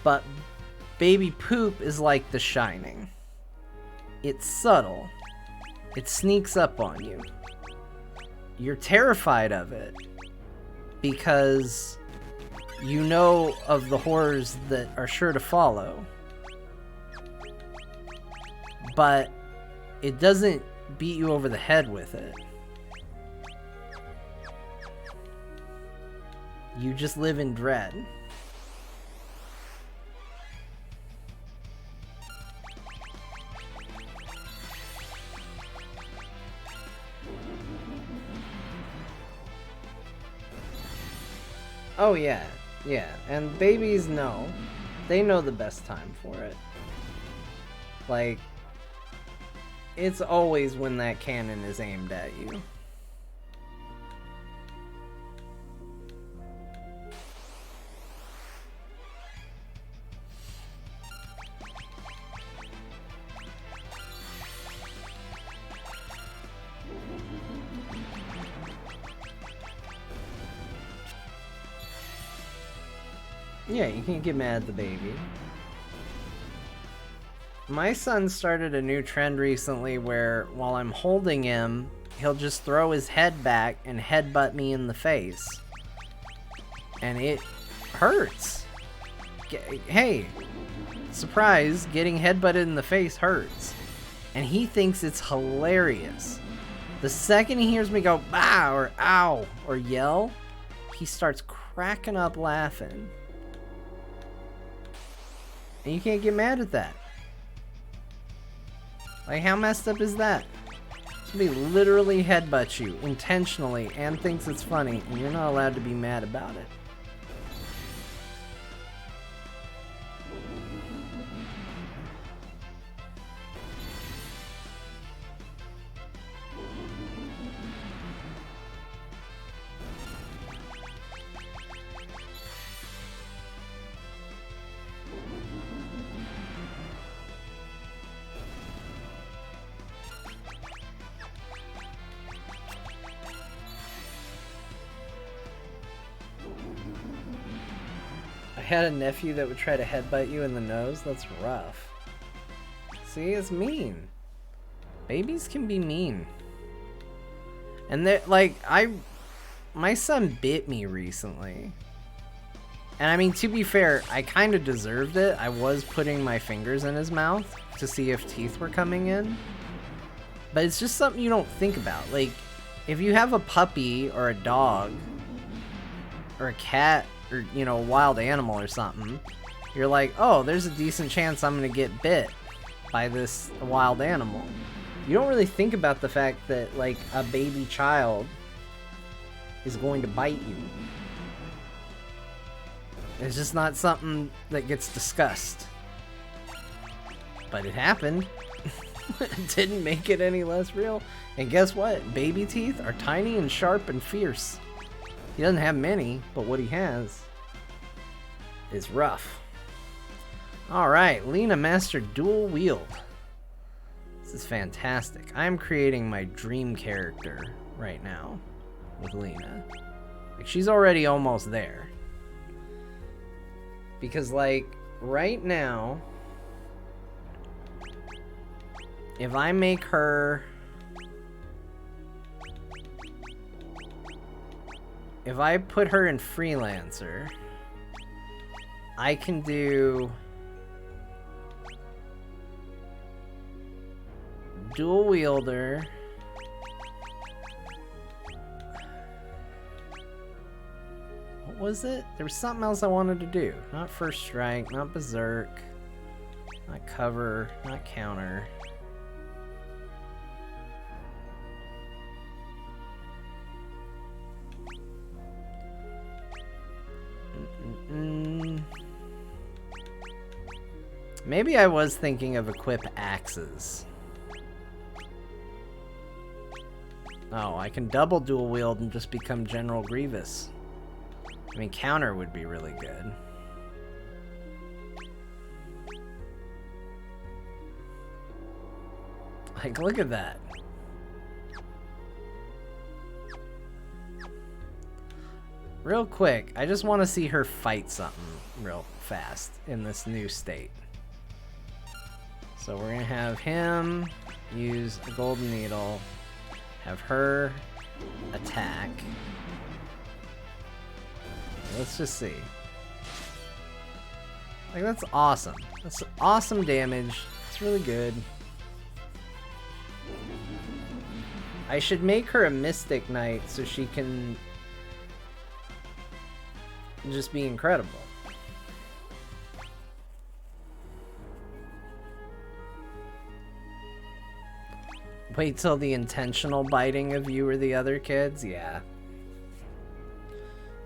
But baby poop is like The Shining. It's subtle. It sneaks up on you. You're terrified of it because you know of the horrors that are sure to follow. But it doesn't beat you over the head with it. You just live in dread. Oh yeah, yeah, and babies know. They know the best time for it. Like, it's always when that cannon is aimed at you. Yeah, you can't get mad at the baby. My son started a new trend recently where while I'm holding him, he'll just throw his head back and headbutt me in the face. And it hurts. Hey, surprise, getting headbutted in the face hurts. And he thinks it's hilarious. The second he hears me go, bah, or ow, or yell, he starts cracking up laughing. And you can't get mad at that. Like, how messed up is that? Somebody literally headbutts you intentionally and thinks it's funny, and you're not allowed to be mad about it. had a nephew that would try to headbutt you in the nose. That's rough. See, it's mean. Babies can be mean. And they're like, my son bit me recently. And I mean, to be fair, I kind of deserved it. I was putting my fingers in his mouth to see if teeth were coming in. But it's just something you don't think about. Like, if you have a puppy or a dog or a cat or, you know, a wild animal or something, you're like, oh, there's a decent chance I'm going to get bit by this wild animal. You don't really think about the fact that, like, a baby child is going to bite you. It's just not something that gets discussed. But it happened. It didn't make it any less real. And guess what? Baby teeth are tiny and sharp and fierce. He doesn't have many, but what he has is rough. Alright, Lena mastered dual wield. This is fantastic. I'm creating my dream character right now with Lena. Like, she's already almost there. Because, like, right now, if I make her... If I put her in Freelancer, I can do dual wielder, what was it? There was something else I wanted to do. Not first strike, not berserk, not cover, not counter. Maybe I was thinking of equip axes. Oh, I can double dual wield and just become General Grievous. I mean, counter would be really good. Like, look at that. Real quick, I just want to see her fight something real fast in this new state. So we're going to have him use a golden needle, have her attack. Let's just see. Like, that's awesome. That's awesome damage. It's really good. I should make her a Mystic Knight so she can just be incredible. Wait till the intentional biting of you or the other kids? Yeah.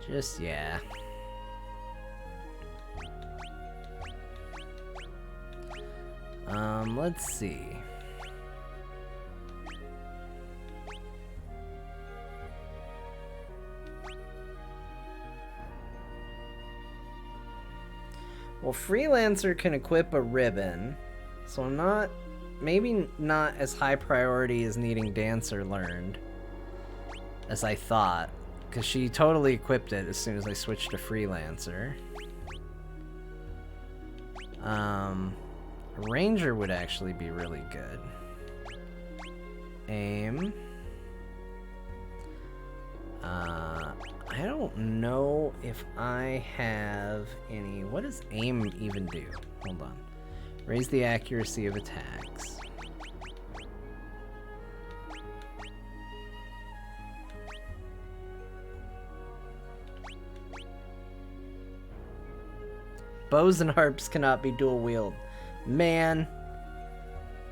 Just, yeah. Let's see. Well, Freelancer can equip a ribbon, so I'm not... Maybe not as high priority as needing Dancer learned as I thought, because she totally equipped it as soon as I switched to Freelancer. Ranger would actually be really good. Aim. I don't know if I have any... What does aim even do? Hold on. Raise the accuracy of attacks. Bows and harps cannot be dual wield. Man,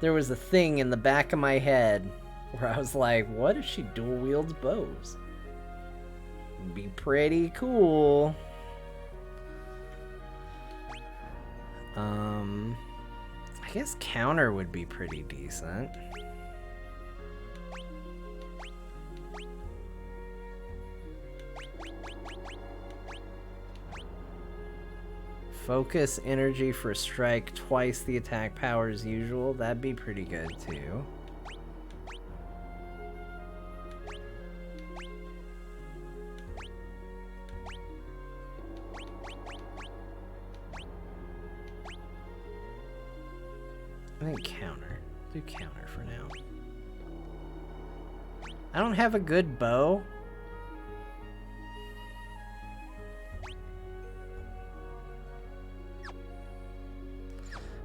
there was a thing in the back of my head where I was like, what if she dual wields bows? It'd be pretty cool. I guess counter would be pretty decent. Focus energy for a strike twice the attack power as usual. That'd be pretty good too. I think counter. Do counter for now. I don't have a good bow.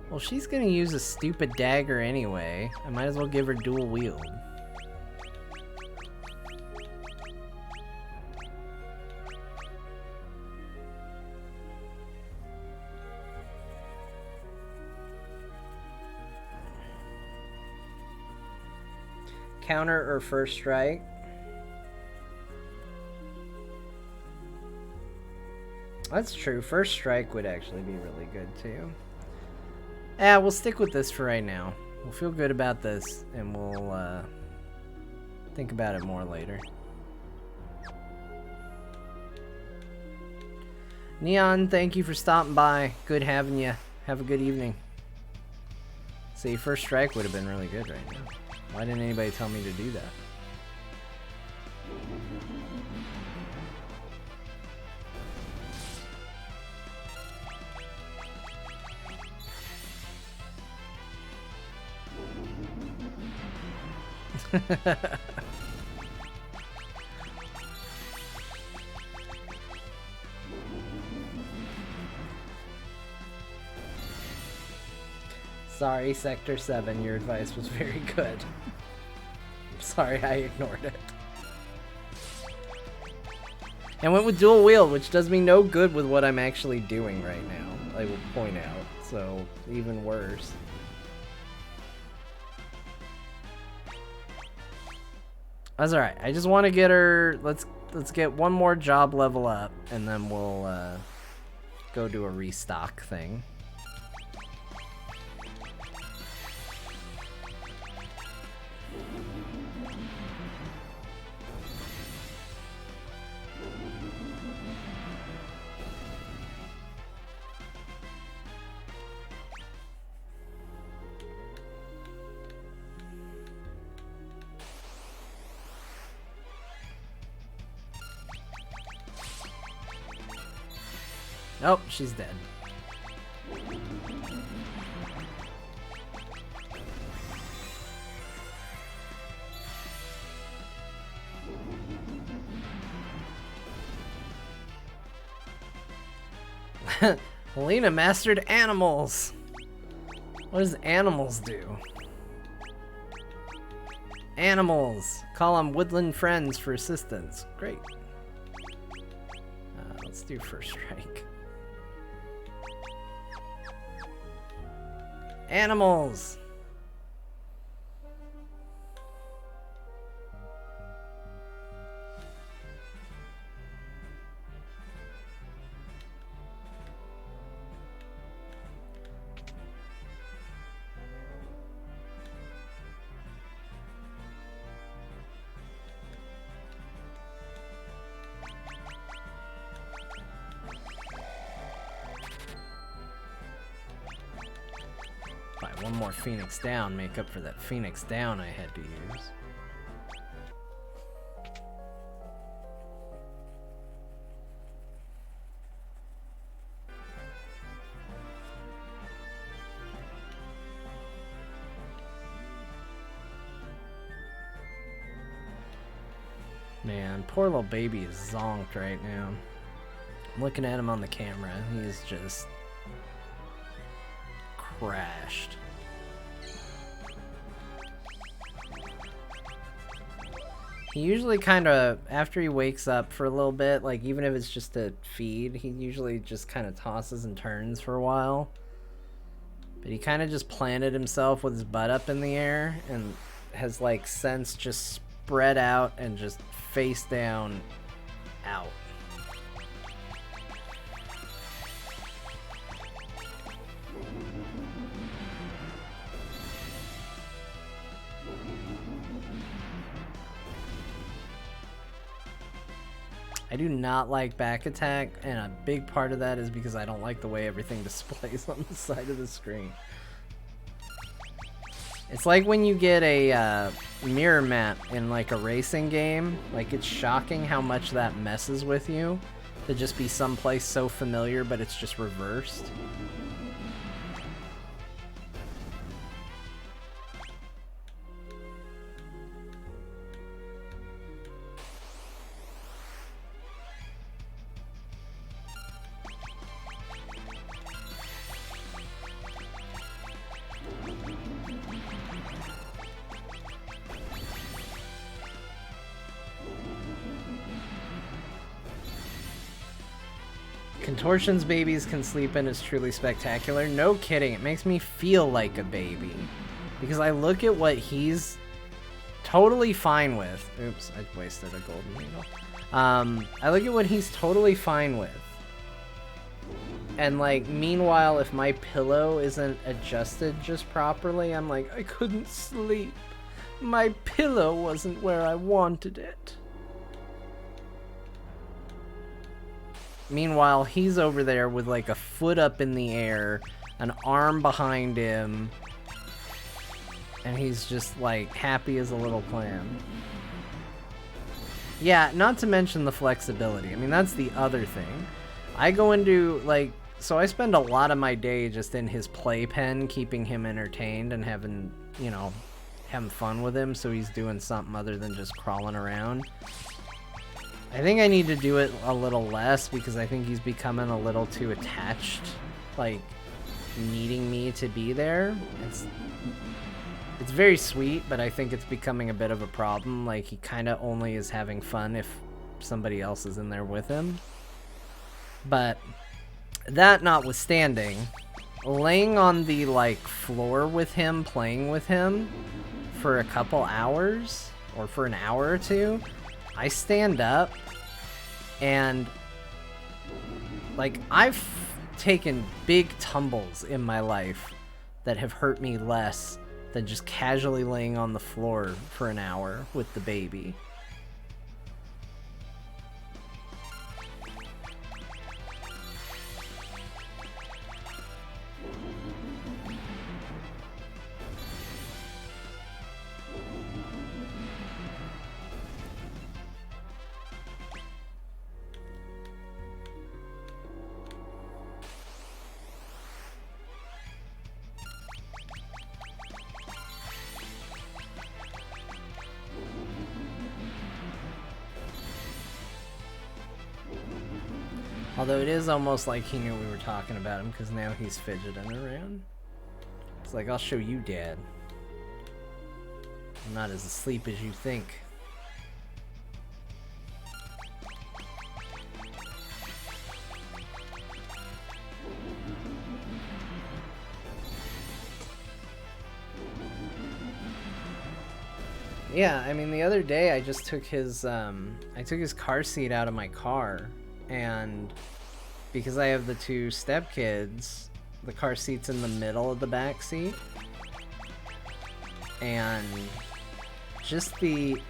Well, she's gonna use a stupid dagger anyway. I might as well give her dual wield. Counter or first strike? That's true. First strike would actually be really good too. Yeah, we'll stick with this for right now. We'll feel good about this, and we'll think about it more later. Neon, thank you for stopping by. Good having you. Have a good evening. See, first strike would have been really good right now. Why didn't anybody tell me to do that? Sorry, Sector 7, your advice was very good. Sorry, I ignored it. And went with dual wield, which does me no good with what I'm actually doing right now, I will point out. So, even worse. That's alright. I just want to get her... Let's get one more job level up, and then we'll go do a restock thing. Nope, she's dead. Helena mastered animals. What does animals do? Animals. Call on woodland friends for assistance. Great. Let's do first strike. Animals! One more Phoenix down, make up for that Phoenix down I had to use. Man, poor little baby is zonked right now. I'm looking at him on the camera. He's just crashed. He usually kind of, after he wakes up for a little bit, like even if it's just to feed, he usually just kind of tosses and turns for a while. But he kind of just planted himself with his butt up in the air and has like since just spread out and just face down out. I do not like back attack, and a big part of that is because I don't like the way everything displays on the side of the screen. It's like when you get a mirror map in like a racing game, like it's shocking how much that messes with you to just be someplace so familiar but it's just reversed. Contortions babies can sleep in is truly spectacular. No kidding, it makes me feel like a baby. Because I look at what he's totally fine with. Oops, I wasted a golden needle. I look at what he's totally fine with. And like, meanwhile, if my pillow isn't adjusted just properly, I'm like, I couldn't sleep. My pillow wasn't where I wanted it. Meanwhile, he's over there with like a foot up in the air, an arm behind him, and he's just like happy as a little clam. Yeah, not to mention the flexibility. I mean, that's the other thing. I go into like, so I spend a lot of my day just in his playpen, keeping him entertained and having, you know, having fun with him, so he's doing something other than just crawling around. I think I need to do it a little less because I think he's becoming a little too attached, like needing me to be there. It's very sweet, but I think it's becoming a bit of a problem. Like, he kind of only is having fun if somebody else is in there with him. But that notwithstanding, laying on the like floor with him, playing with him for a couple hours or for an hour or two, I stand up and like, I've taken big tumbles in my life that have hurt me less than just casually laying on the floor for an hour with the baby. Although it is almost like he knew we were talking about him, because now he's fidgeting around. It's like, I'll show you, Dad. I'm not as asleep as you think. Yeah, I mean, the other day I just took his car seat out of my car, and because I have the two stepkids, the car seat's in the middle of the back seat, and just the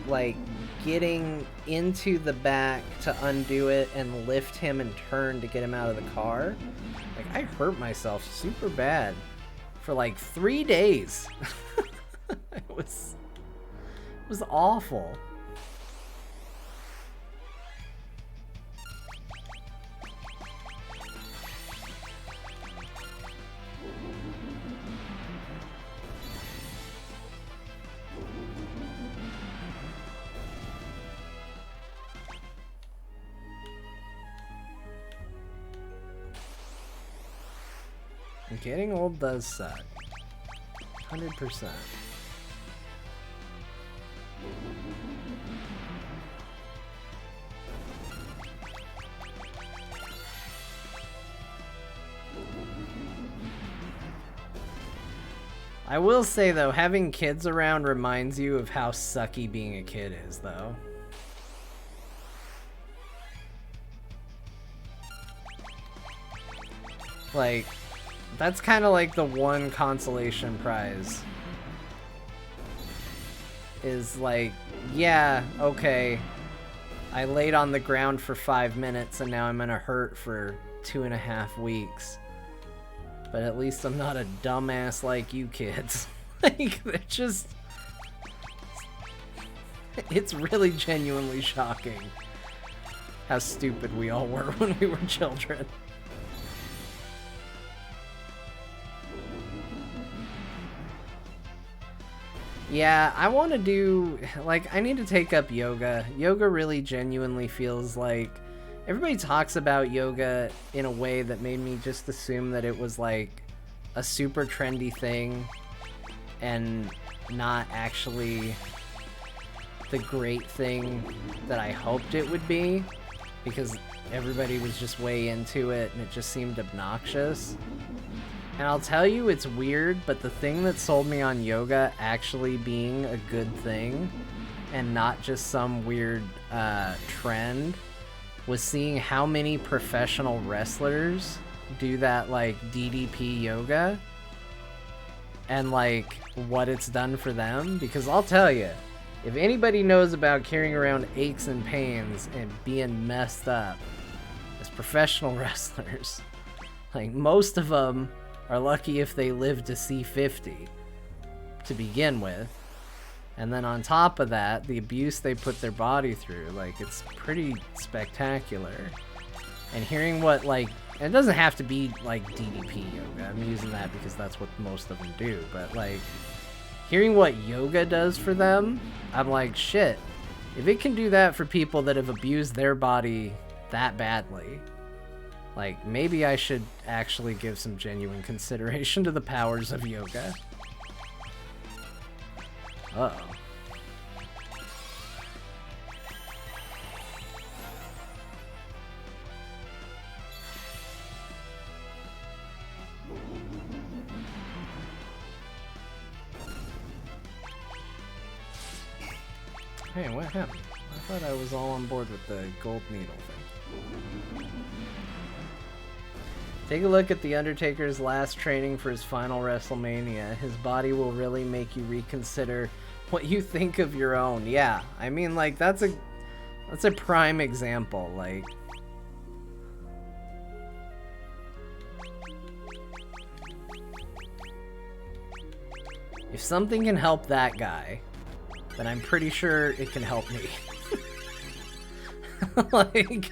like getting into the back to undo it and lift him and turn to get him out of the car, like, I hurt myself super bad for like 3 days. It was awful. Getting old does suck. 100%. I will say, though, having kids around reminds you of how sucky being a kid is, though. Like, that's kind of like the one consolation prize. Is like, yeah, okay, I laid on the ground for 5 minutes and now I'm gonna hurt for 2.5 weeks. But at least I'm not a dumbass like you kids. Like, they're just... It's really genuinely shocking how stupid we all were when we were children. Yeah, I want to do, like, I need to take up yoga. Yoga really genuinely feels like, everybody talks about yoga in a way that made me just assume that it was like a super trendy thing and not actually the great thing that I hoped it would be. because everybody was just way into it and it just seemed obnoxious. And I'll tell you, it's weird, but the thing that sold me on yoga actually being a good thing and not just some weird trend was seeing how many professional wrestlers do that, like, DDP yoga and, like, what it's done for them. Because I'll tell you, if anybody knows about carrying around aches and pains and being messed up, it's professional wrestlers. Like, most of them are lucky if they live to see 50 to begin with. And then on top of that, the abuse they put their body through, like, it's pretty spectacular. And hearing what, like, and it doesn't have to be, like, DDP yoga. I'm using that because that's what most of them do. But, like, hearing what yoga does for them, I'm like, shit. If it can do that for people that have abused their body that badly, like, maybe I should actually give some genuine consideration to the powers of yoga. Uh-oh. Hey, what happened? I thought I was all on board with the gold needle thing. Take a look at The Undertaker's last training for his final WrestleMania. His body will really make you reconsider what you think of your own. Yeah, I mean, like, that's a prime example. Like, if something can help that guy, then I'm pretty sure it can help me. Like,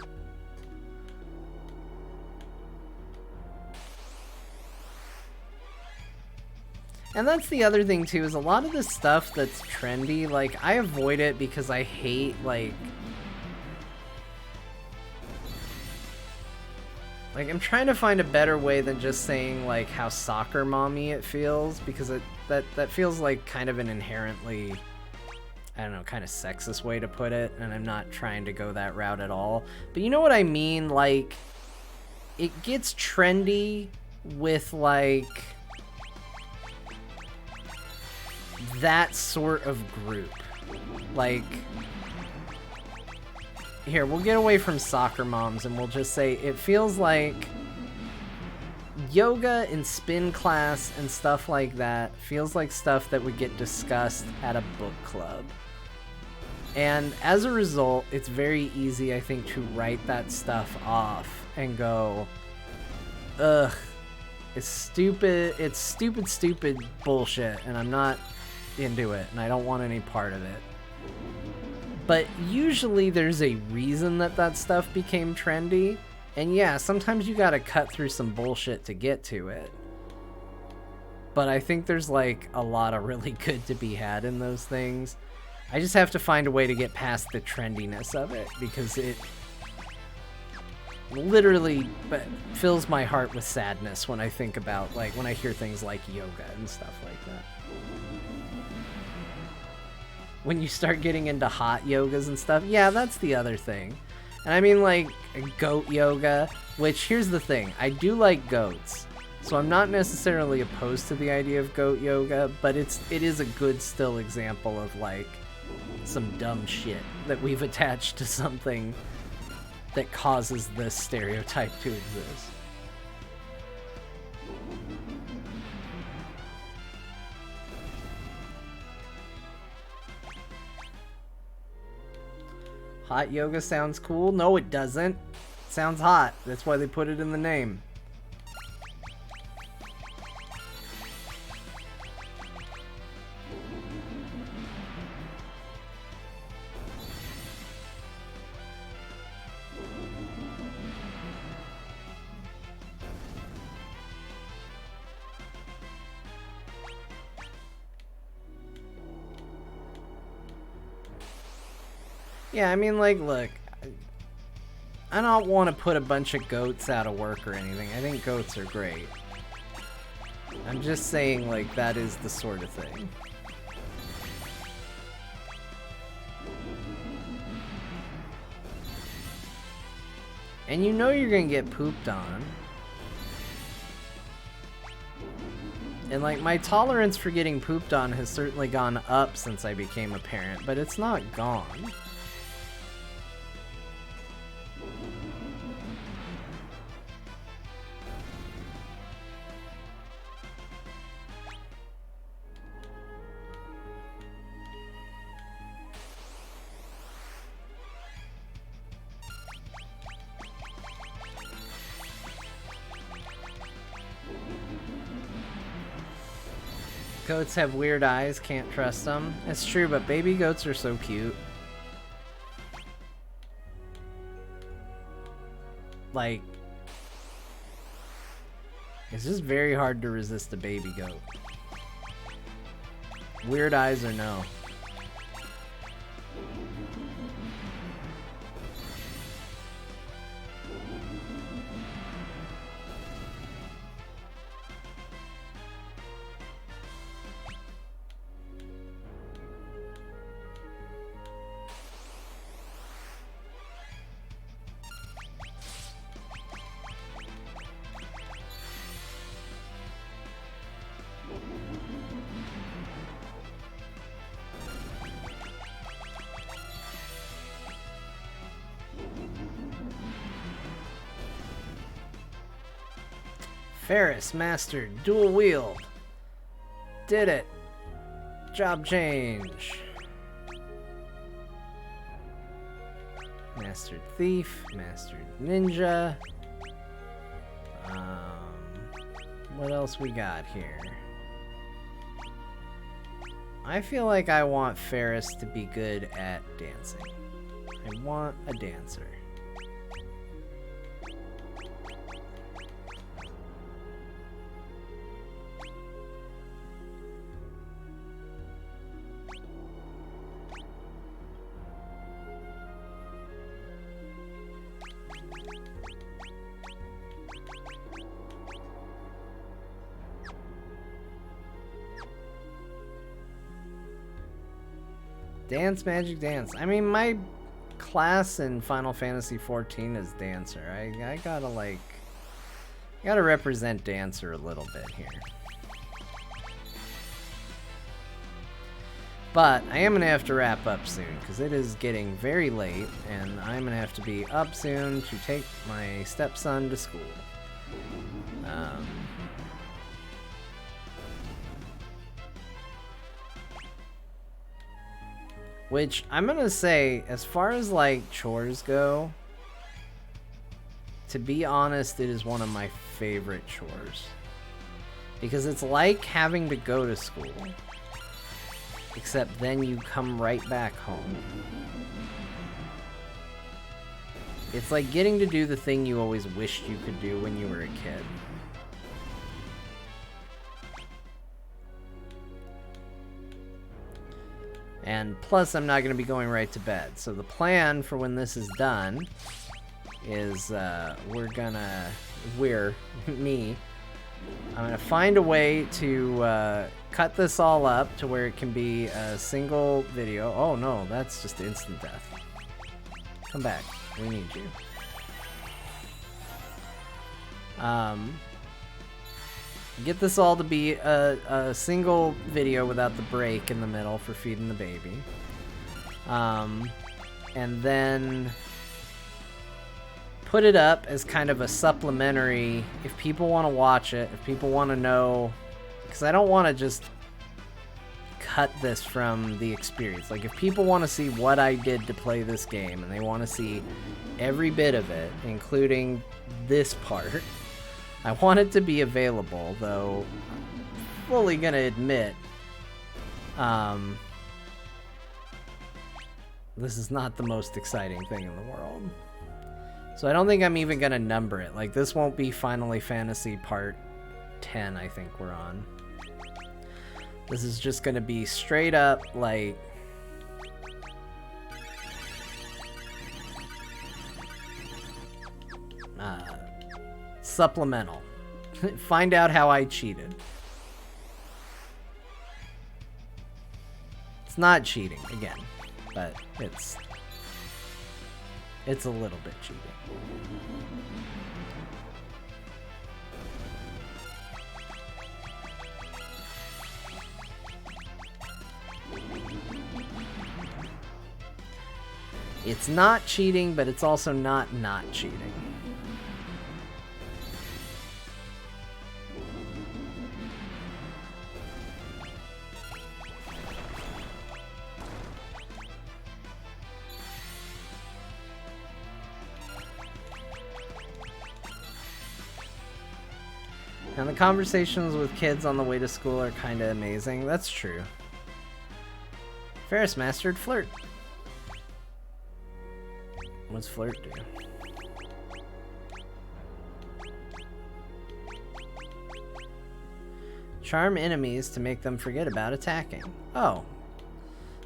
and that's the other thing too, is a lot of the stuff that's trendy, like, I avoid it because I hate, like, I'm trying to find a better way than just saying, like, how soccer mommy it feels, because that feels like kind of an inherently, I don't know, kind of sexist way to put it, and I'm not trying to go that route at all. But you know what I mean? Like, it gets trendy with, like, that sort of group. Like, here, we'll get away from soccer moms and we'll just say it feels like yoga and spin class and stuff like that feels like stuff that would get discussed at a book club. And as a result, it's very easy, I think, to write that stuff off and go, ugh, it's stupid bullshit, and I'm not into it, and I don't want any part of it. But usually there's a reason that stuff became trendy, and yeah, sometimes you gotta cut through some bullshit to get to it. But I think there's, like, a lot of really good to be had in those things. I just have to find a way to get past the trendiness of it, because it literally fills my heart with sadness when I think about, like, when I hear things like yoga and stuff like that. When you start getting into hot yogas and stuff, yeah, that's the other thing. And I mean, like, goat yoga, which, here's the thing, I do like goats. So I'm not necessarily opposed to the idea of goat yoga, but it is a good still example of, like, some dumb shit that we've attached to something that causes this stereotype to exist. Hot yoga sounds cool? No, it doesn't. It sounds hot. That's why they put it in the name. Yeah, I mean, like, look, I don't want to put a bunch of goats out of work or anything. I think goats are great. I'm just saying, like, that is the sort of thing. And you know you're gonna get pooped on. And like, my tolerance for getting pooped on has certainly gone up since I became a parent, but it's not gone. Goats have weird eyes, can't trust them. It's true, but baby goats are so cute. Like, it's just very hard to resist a baby goat. Weird eyes or no. Ferris mastered dual wield. Did it. Job change. Mastered thief, mastered ninja. What else we got here? I feel like I want Ferris to be good at dancing. I want a dancer. Dance, magic, dance. I mean, my class in Final Fantasy XIV is dancer. I gotta like, gotta represent dancer a little bit here. But I am gonna have to wrap up soon because it is getting very late, and I'm gonna have to be up soon to take my stepson to school. Which, I'm gonna say, as far as, like, chores go, to be honest, it is one of my favorite chores. Because it's like having to go to school. Except then you come right back home. It's like getting to do the thing you always wished you could do when you were a kid. And plus, I'm not going to be going right to bed. So the plan for when this is done is I'm going to find a way to cut this all up to where it can be a single video. Oh no, that's just instant death. Come back. We need you. Get this all to be a single video without the break in the middle for feeding the baby. And then put it up as kind of a supplementary if people want to watch it, if people want to know, because I don't want to just cut this from the experience. Like, if people want to see what I did to play this game and they want to see every bit of it, including this part, I want it to be available, though I'm fully gonna admit this is not the most exciting thing in the world. So I don't think I'm even gonna number it. Like, this won't be Final Fantasy Part 10, I think we're on. This is just gonna be straight up, like, supplemental. Find out how I cheated. It's not cheating, again, but it's It's a little bit cheating. It's not cheating, but it's also not cheating. And the conversations with kids on the way to school are kind of amazing. That's true. Ferris mastered flirt. What's flirt do? Charm enemies to make them forget about attacking. Oh.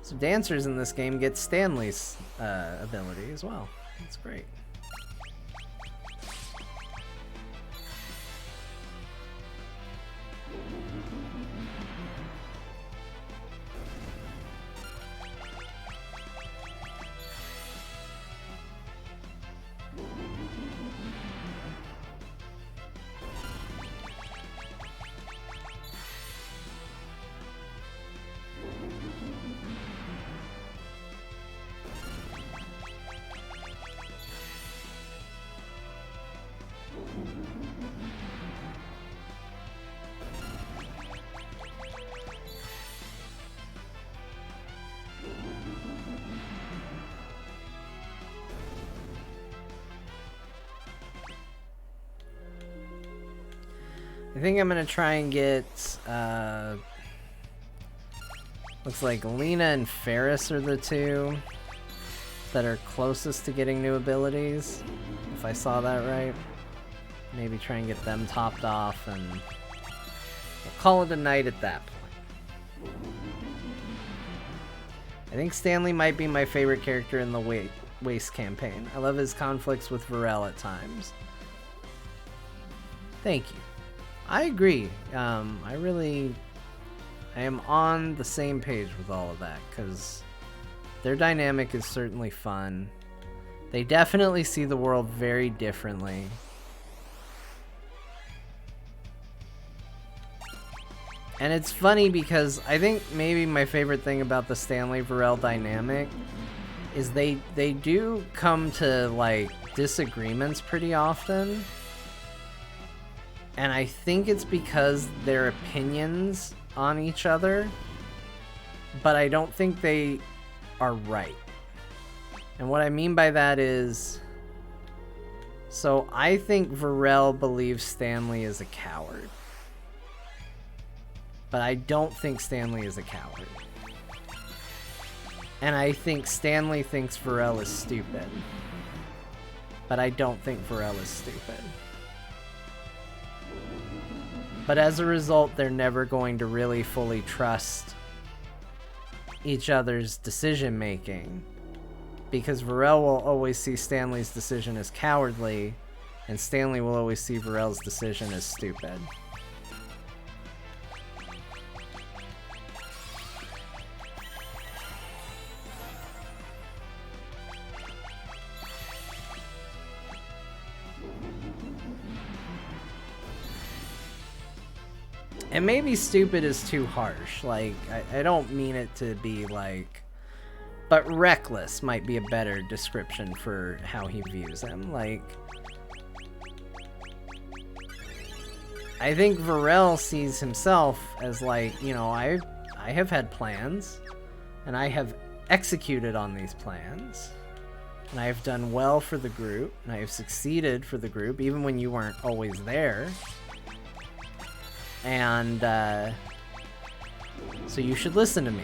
So dancers in this game get Stanley's ability as well. That's great. I think I'm gonna try and get, looks like Lena and Ferris are the two that are closest to getting new abilities, if I saw that right. Maybe try and get them topped off, and we'll call it a night at that point. I think Stanley might be my favorite character in the Waste campaign. I love his conflicts with Varel at times. Thank you. I agree. I am on the same page with all of that, because their dynamic is certainly fun. They definitely see the world very differently. And it's funny because I think maybe my favorite thing about the Stanley Varel dynamic is they do come to like disagreements pretty often. And I think it's because their opinions on each other, but I don't think they are right. And what I mean by that is, so I think Varel believes Stanley is a coward, but I don't think Stanley is a coward. And I think Stanley thinks Varel is stupid, but I don't think Varel is stupid. But as a result, they're never going to really fully trust each other's decision making, because Varel will always see Stanley's decision as cowardly, and Stanley will always see Varel's decision as stupid. And maybe stupid is too harsh. Like, I don't mean it to be like... But reckless might be a better description for how he views him. Like... I think Varel sees himself as like, you know, I have had plans, and I have executed on these plans, and I have done well for the group, and I have succeeded for the group, even when you weren't always there. And so you should listen to me.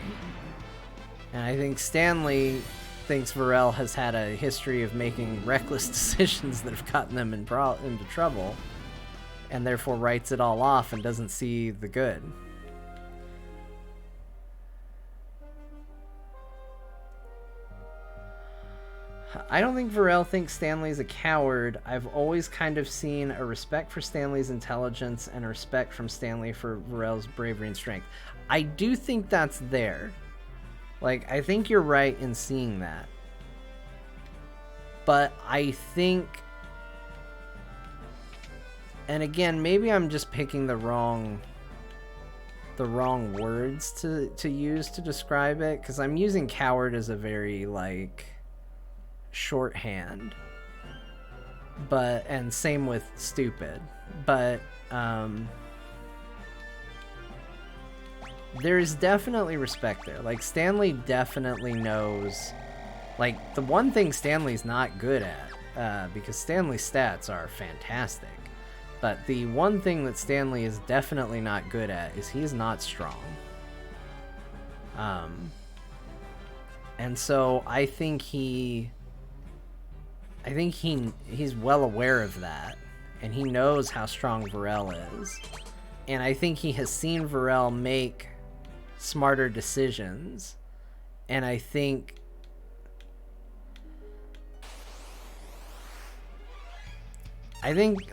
And I think Stanley thinks Varel has had a history of making reckless decisions that have gotten them into trouble, and therefore writes it all off and doesn't see the good. I don't think Varel thinks Stanley's a coward. I've always kind of seen a respect for Stanley's intelligence and a respect from Stanley for Varel's bravery and strength. I do think that's there. Like, I think you're right in seeing that. But I think, and again, maybe I'm just picking the wrong words to use to describe it, because I'm using coward as a very like shorthand, but, and same with stupid, but there's definitely respect there. Like, Stanley definitely knows, like, the one thing Stanley's not good at, because Stanley's stats are fantastic, but the one thing that Stanley is definitely not good at is he's not strong. And so I think he's well aware of that, and he knows how strong Varel is. And I think he has seen Varel make smarter decisions. And I think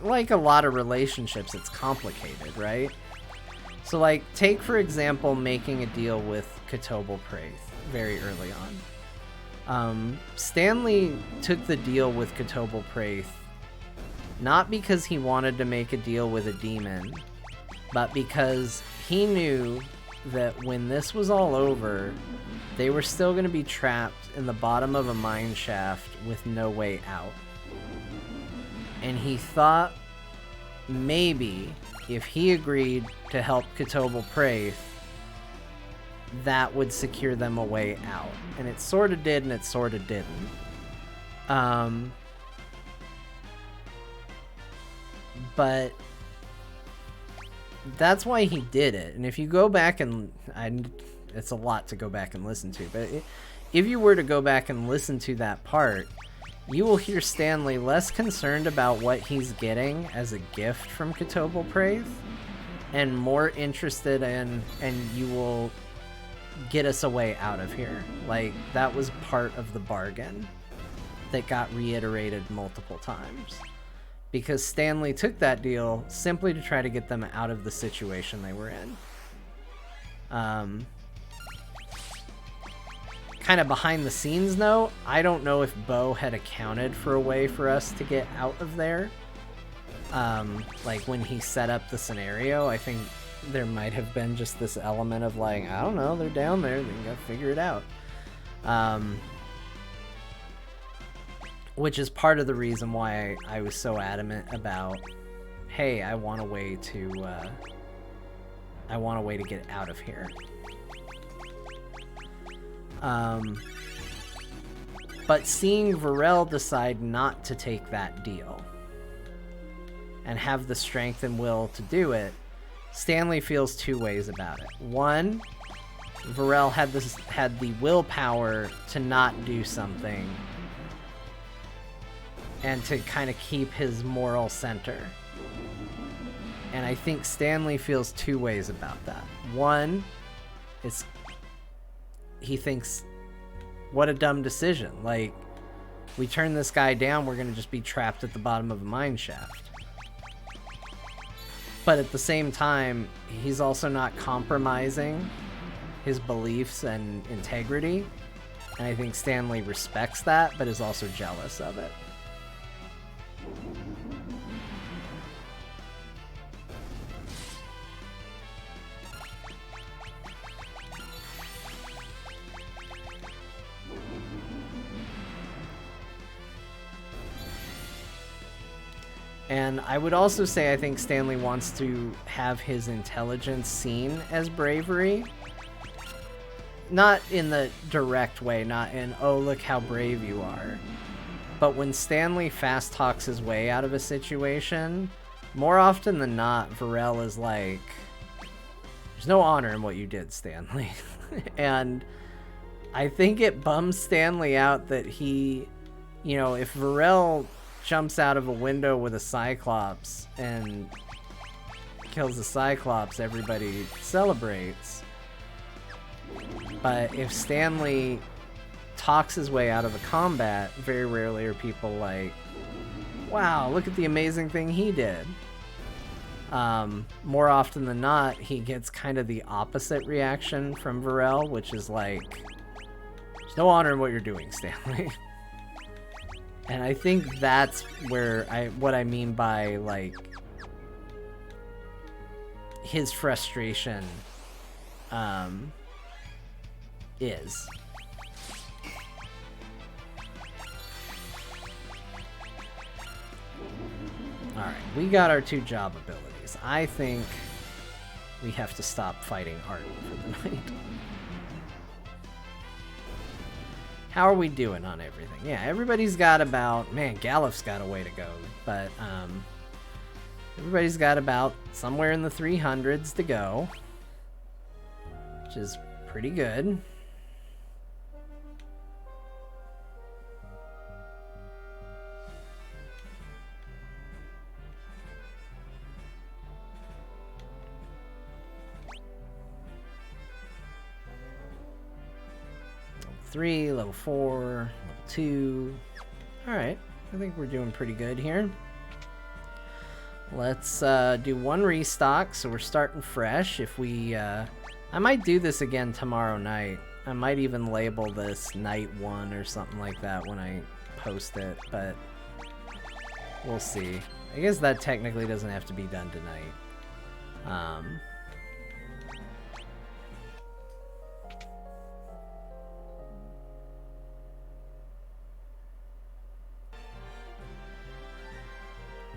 like a lot of relationships, it's complicated, right? So like, take for example making a deal with Kotoble Praith very early on. Stanley took the deal with Kotoble Praith not because he wanted to make a deal with a demon, but because he knew that when this was all over, they were still going to be trapped in the bottom of a mine shaft with no way out. And he thought maybe if he agreed to help Kotoble Praith, that would secure them a way out. And it sort of did, and it sort of didn't. But that's why he did it. And if you go back and it's a lot to go back and listen to, but if you were to go back and listen to that part, you will hear Stanley less concerned about what he's getting as a gift from Kotoble Praith and more interested in, and you will get us a way out of here. Like, that was part of the bargain that got reiterated multiple times. Because Stanley took that deal simply to try to get them out of the situation they were in. Kind of behind the scenes though, I don't know if Bo had accounted for a way for us to get out of there. Like when he set up the scenario, I think there might have been just this element of like, I don't know, they're down there, they gotta figure it out. Which is part of the reason why I was so adamant about, hey, I want a way to get out of here. But seeing Varel decide not to take that deal and have the strength and will to do it, Stanley feels two ways about it. One, Varel had the willpower to not do something and to kind of keep his moral center. And I think Stanley feels two ways about that. One, he thinks, what a dumb decision. Like, we turn this guy down, we're going to just be trapped at the bottom of a mine shaft. But at the same time, he's also not compromising his beliefs and integrity. And I think Stanley respects that, but is also jealous of it. And I would also say I think Stanley wants to have his intelligence seen as bravery. Not in the direct way, not in, oh, look how brave you are. But when Stanley fast talks his way out of a situation, more often than not, Varel is like, there's no honor in what you did, Stanley. And I think it bums Stanley out that he, you know, if Varel jumps out of a window with a Cyclops and kills the Cyclops, everybody celebrates. But if Stanley talks his way out of a combat, very rarely are people like, wow, look at the amazing thing he did. More often than not, he gets kind of the opposite reaction from Varel, which is like, there's no honor in what you're doing, Stanley. And I think that's where what I mean by, like, his frustration is. Alright, we got our 2 job abilities. I think we have to stop fighting Art for the night. How are we doing on everything? Yeah, everybody's got about... Man, Galif's got a way to go. But, everybody's got about somewhere in the 300s to go. Which is pretty good. Level 3, level 4, level 2. Alright, I think we're doing pretty good here. Let's do 1 restock, so we're starting fresh. If we, I might do this again tomorrow night. I might even label this night 1 or something like that when I post it, but we'll see. I guess that technically doesn't have to be done tonight.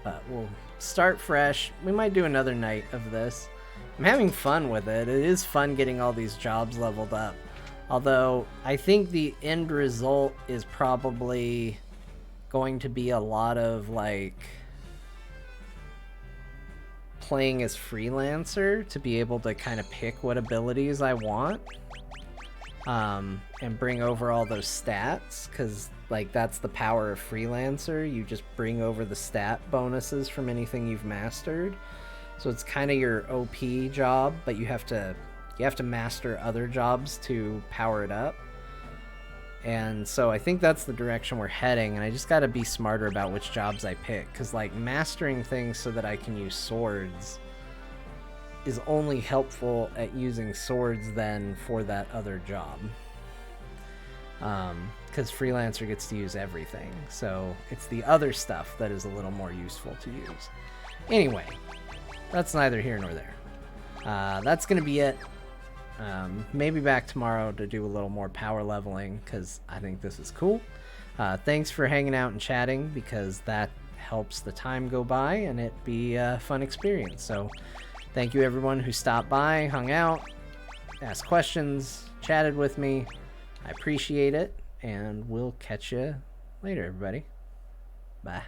But we'll start fresh. We might do another night of this. I'm having fun with it. It is fun getting all these jobs leveled up. Although, I think the end result is probably going to be a lot of, like, playing as freelancer to be able to kind of pick what abilities I want. And bring over all those stats, because, like, that's the power of freelancer. You just bring over the stat bonuses from anything you've mastered. So it's kind of your OP job, but you have to master other jobs to power it up. And so I think that's the direction we're heading, and I just got to be smarter about which jobs I pick, because, like, mastering things so that I can use swords is only helpful at using swords then for that other job. Because freelancer gets to use everything, so it's the other stuff that is a little more useful to use. Anyway, that's neither here nor there. That's gonna be it. Maybe back tomorrow to do a little more power leveling, because I think this is cool. Thanks for hanging out and chatting, because that helps the time go by and it be a fun experience. So thank you everyone who stopped by, hung out, asked questions, chatted with me. I appreciate it, and we'll catch you later, everybody. Bye.